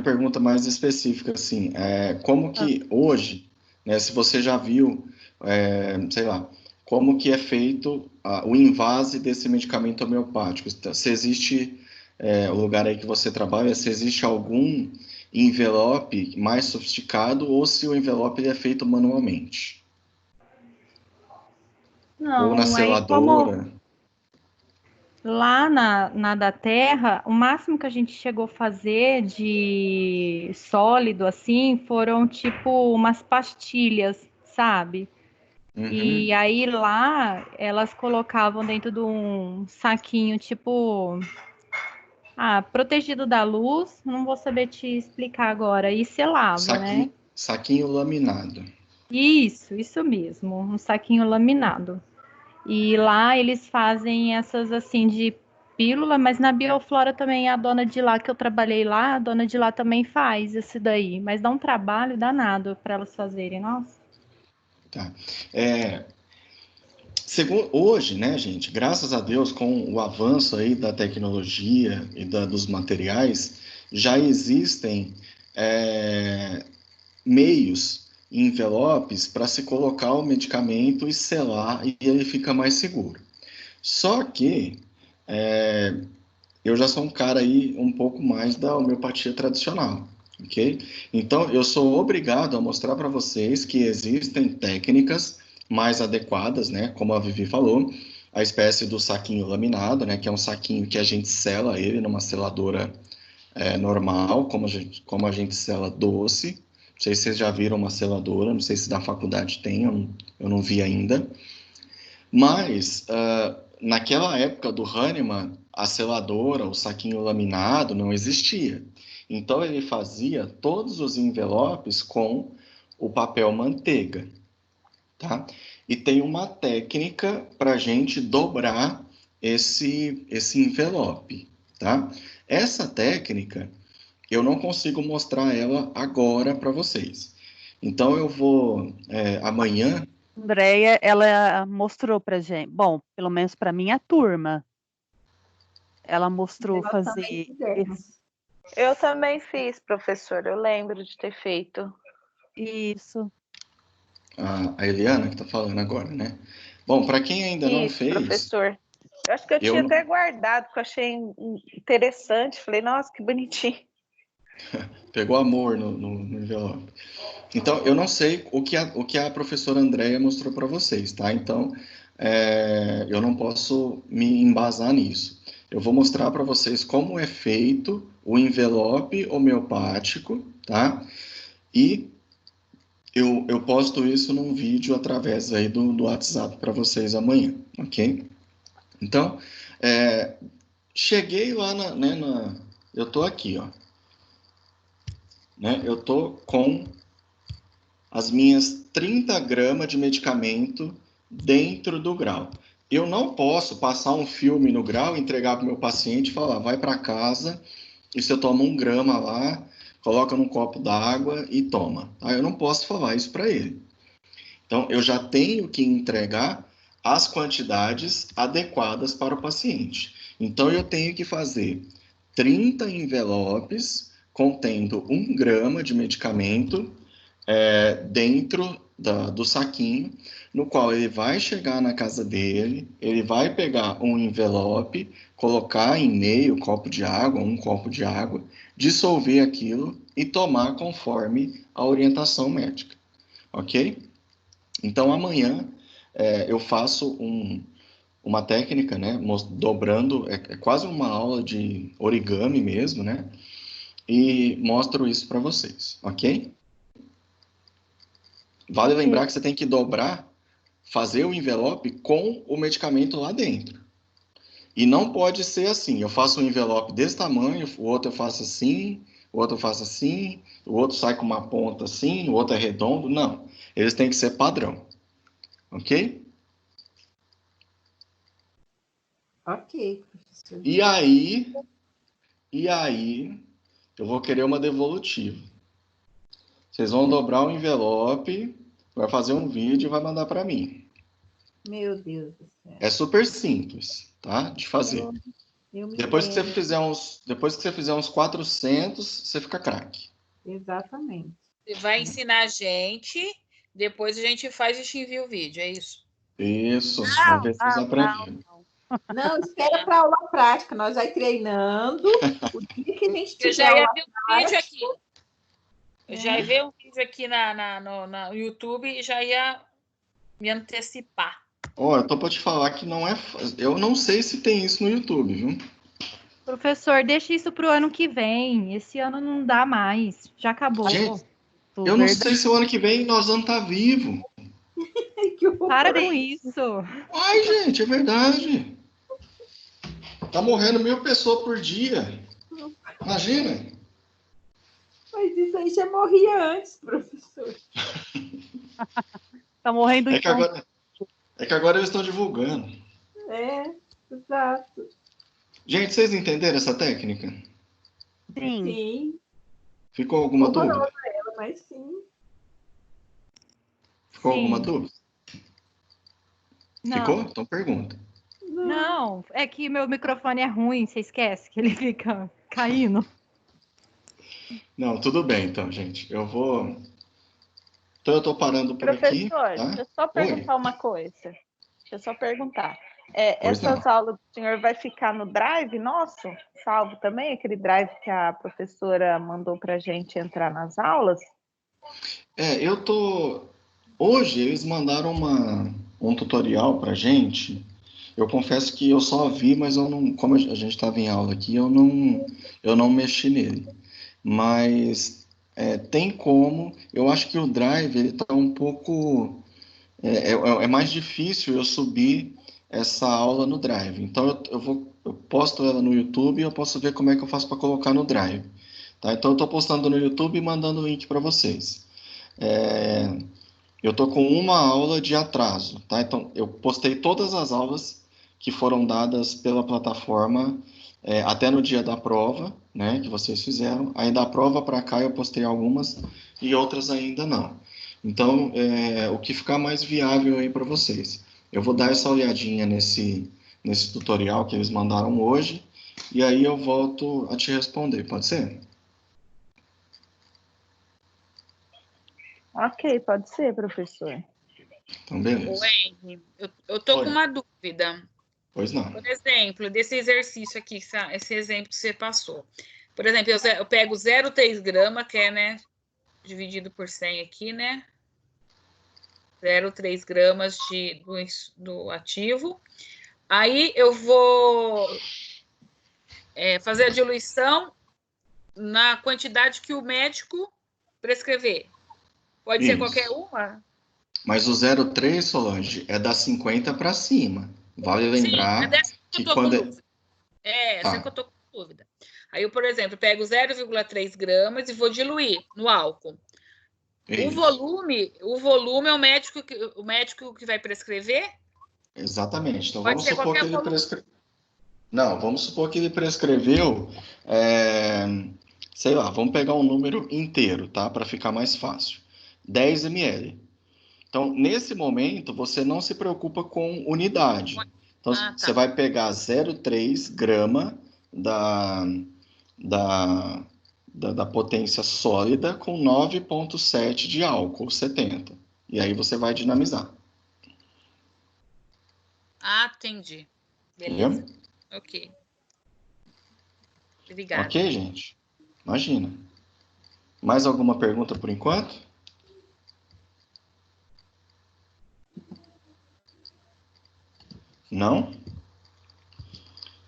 S1: pergunta mais específica, assim, é como que hoje, né, se você já viu, sei lá, como que é feito o invase desse medicamento homeopático? Se existe, o lugar aí que você trabalha, se existe algum envelope mais sofisticado ou se o envelope ele é feito manualmente? Ou na
S7: Não, aí como
S1: seladora?
S7: lá na da Terra, o máximo que a gente chegou a fazer de sólido, assim, foram tipo umas pastilhas, sabe? E
S1: Uhum.
S7: aí lá elas colocavam dentro de um saquinho, tipo, protegido da luz, não vou saber te explicar agora, e selava, né?
S1: Saquinho laminado.
S7: Isso mesmo, um saquinho laminado. E lá eles fazem essas assim de pílula, mas na Bioflora também a dona de lá que eu trabalhei lá, a dona de lá também faz esse daí, mas dá um trabalho danado para elas fazerem, nossa.
S1: Tá. Segundo, hoje, né, gente, graças a Deus, com o avanço aí da tecnologia e dos materiais, já existem meios, envelopes para se colocar o medicamento e selar e ele fica mais seguro. Só que eu já sou um cara aí um pouco mais da homeopatia tradicional, ok? Então, eu sou obrigado a mostrar para vocês que existem técnicas mais adequadas, né? Como a Vivi falou, a espécie do saquinho laminado, né? Que é um saquinho que a gente sela ele numa seladora normal, como a gente sela doce. Não sei se vocês já viram uma seladora, não sei se na faculdade tem, eu não vi ainda. Mas, naquela época do Hahnemann, a seladora, o saquinho laminado não existia. Então, ele fazia todos os envelopes com o papel manteiga, tá? E tem uma técnica para a gente dobrar esse envelope, tá? Essa técnica, eu não consigo mostrar ela agora para vocês. Então, eu vou, amanhã...
S4: Andréia, ela mostrou pra gente, bom, pelo menos para minha turma, ela mostrou
S2: Nós também
S4: fazer
S2: fizemos.
S5: Eu também fiz, professor. Eu lembro de ter feito.
S4: isso.
S1: A Eliana que está falando agora, né? Bom, para quem ainda não
S5: Isso,
S1: fez,
S5: professor. Eu acho que eu tinha até guardado, porque eu achei interessante. Falei, nossa, que bonitinho.
S1: pegou amor no envelope. Então, eu não sei o que a professora Andréia mostrou para vocês, tá? Então, eu não posso me embasar nisso. Eu vou mostrar para vocês como é feito o envelope homeopático, tá? E eu posto isso num vídeo através aí do WhatsApp para vocês amanhã, ok? Então, cheguei lá eu tô aqui, ó. Né? Eu tô com as minhas 30 gramas de medicamento dentro do grau. Eu não posso passar um filme no grau, entregar para o meu paciente e falar, vai para casa e você toma 1 grama lá, coloca num copo d'água e toma. Eu não posso falar isso para ele. Então, eu já tenho que entregar as quantidades adequadas para o paciente. Então, eu tenho que fazer 30 envelopes contendo 1 grama de medicamento dentro do saquinho, no qual ele vai chegar na casa dele, ele vai pegar um envelope, colocar em meio copo de água, 1 copo de água, dissolver aquilo e tomar conforme a orientação médica, ok? Então, amanhã eu faço uma técnica, né, dobrando, é quase uma aula de origami mesmo, né, e mostro isso para vocês, ok? Vale lembrar que você tem que dobrar, fazer o envelope com o medicamento lá dentro. E não pode ser assim, eu faço um envelope desse tamanho, o outro eu faço assim, o outro eu faço assim, o outro sai com uma ponta assim, o outro é redondo. Não, eles têm que ser padrão, ok?
S2: Ok, professor.
S1: E aí, eu vou querer uma devolutiva. Vocês vão dobrar o envelope, vai fazer um vídeo e vai mandar para mim.
S2: Meu Deus do céu.
S1: É super simples, tá? De fazer. Depois que você fizer uns 400, você fica craque.
S2: Exatamente.
S6: Você vai ensinar a gente, depois a gente faz e te envia o vídeo, é isso?
S1: Isso, vamos ver se vocês aprenderam.
S2: Não, espera para aula prática. Nós vai treinando. O dia que a gente
S6: Eu
S2: tiver
S6: já ia
S2: aula
S6: ver um vídeo aqui. Eu
S2: É.
S6: já ia ver um vídeo aqui no YouTube e já ia me antecipar.
S1: Ó, eu tô para te falar que não é. Eu não sei se tem isso no YouTube, viu?
S7: Professor, deixa isso pro ano que vem. Esse ano não dá mais. Já acabou.
S1: Gente, eu não sei se o ano que vem nós vamos estar vivos.
S2: Que horror.
S7: Para com isso.
S1: Ai, gente, é verdade. Tá morrendo 1000 pessoas por dia. Imagina.
S2: Mas isso aí já morria antes, professor.
S4: Tá morrendo
S1: É que agora eles estão divulgando.
S2: É, exato.
S1: Gente, vocês entenderam essa técnica?
S4: Sim.
S2: Sim.
S1: Ficou alguma dúvida?
S2: Horrorosa ela, mas sim.
S1: Ficou
S7: Sim.
S1: alguma dúvida?
S7: Não.
S1: Ficou? Então pergunta.
S7: Não, é que meu microfone é ruim, você esquece que ele fica caindo.
S1: Não, tudo bem então, gente. Então eu tô parando por aqui.
S5: Professor,
S1: Tá?
S5: deixa eu só perguntar uma coisa. Deixa eu só perguntar.
S1: Pois
S5: Essas
S1: não.
S5: aulas do senhor vai ficar no drive nosso? Salvo também aquele drive que a professora mandou para a gente entrar nas aulas?
S1: Hoje eles mandaram um tutorial pra gente. Eu confesso que eu só vi, mas eu não, como a gente estava em aula aqui, eu não mexi nele. Mas tem como. Eu acho que o Drive ele está um pouco. É mais difícil eu subir essa aula no Drive. Então eu posto ela no YouTube e eu posso ver como é que eu faço para colocar no Drive. Tá? Então eu estou postando no YouTube e mandando o link para vocês. Eu estou com uma aula de atraso, tá? Então eu postei todas as aulas que foram dadas pela plataforma até no dia da prova, né, que vocês fizeram. Aí da prova para cá eu postei algumas e outras ainda não. Então, o que ficar mais viável aí para vocês. Eu vou dar essa olhadinha nesse tutorial que eles mandaram hoje e aí eu volto a te responder, pode ser?
S5: Ok, pode ser, professor.
S1: Então, beleza.
S6: Wendy, eu tô com uma dúvida.
S1: Pois não.
S6: Por exemplo, desse exercício aqui, esse exemplo que você passou. Por exemplo, eu pego 0,3 grama, que é, né, dividido por 100 aqui, né? 0,3 gramas do ativo. Aí eu vou fazer a diluição na quantidade que o médico prescrever. Pode ser qualquer uma?
S1: Mas o 0,3, Solange, é das 50 para cima. Vale lembrar.
S6: Sim, é dessa que eu tô com dúvida. Essa
S1: Tá.
S6: que eu tô com dúvida. Aí eu, por exemplo, pego 0,3 gramas e vou diluir no álcool.
S1: Isso.
S6: O volume é o médico que vai prescrever?
S1: Exatamente. Então
S6: Pode
S1: vamos
S6: ser
S1: supor
S6: qualquer
S1: que ele
S6: volume.
S1: prescreveu. Não, vamos supor que ele prescreveu, sei lá, vamos pegar um número inteiro, tá? Para ficar mais fácil. 10 ml. Então, nesse momento, você não se preocupa com unidade. Então,
S6: Ah, tá.
S1: você vai pegar 0,3 grama da potência sólida com 9,7 de álcool 70. E aí você vai dinamizar.
S6: Ah, entendi. Beleza.
S1: Entendeu?
S6: Ok. Obrigada.
S1: Ok, gente? Imagina. Mais alguma pergunta por enquanto? Não?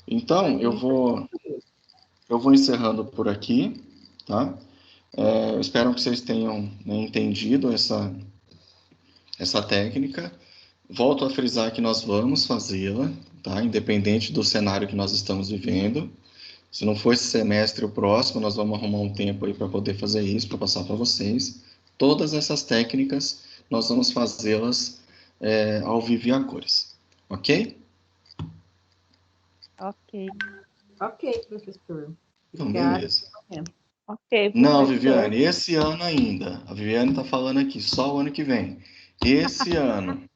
S1: Então, eu vou encerrando por aqui, tá? Eu espero que vocês tenham, né, entendido essa técnica. Volto a frisar que nós vamos fazê-la, tá? Independente do cenário que nós estamos vivendo. Se não for esse semestre o próximo, nós vamos arrumar um tempo aí para poder fazer isso, para passar para vocês. Todas essas técnicas, nós vamos fazê-las ao vivo e a cores. Ok?
S4: Ok.
S2: Ok, professor.
S1: Então,
S2: Obrigada.
S1: beleza.
S5: Ok,
S1: Não,
S5: professor.
S1: Viviane, esse ano ainda. A Viviane está falando aqui, só o ano que vem. Esse ano.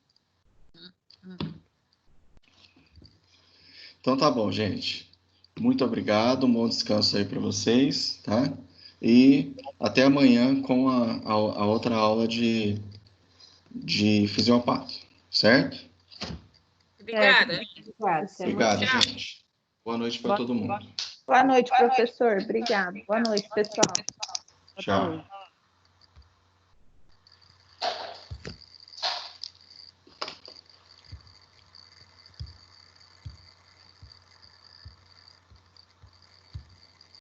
S1: Então tá bom, gente. Muito obrigado, um bom descanso aí para vocês, tá? E até amanhã com a outra aula de fisiopato, certo?
S6: Obrigada.
S2: Obrigada. Até
S1: Obrigado,
S6: Tchau.
S1: gente. Boa noite para todo mundo.
S5: Boa noite, professor. Obrigado. Boa noite, pessoal.
S1: Tchau.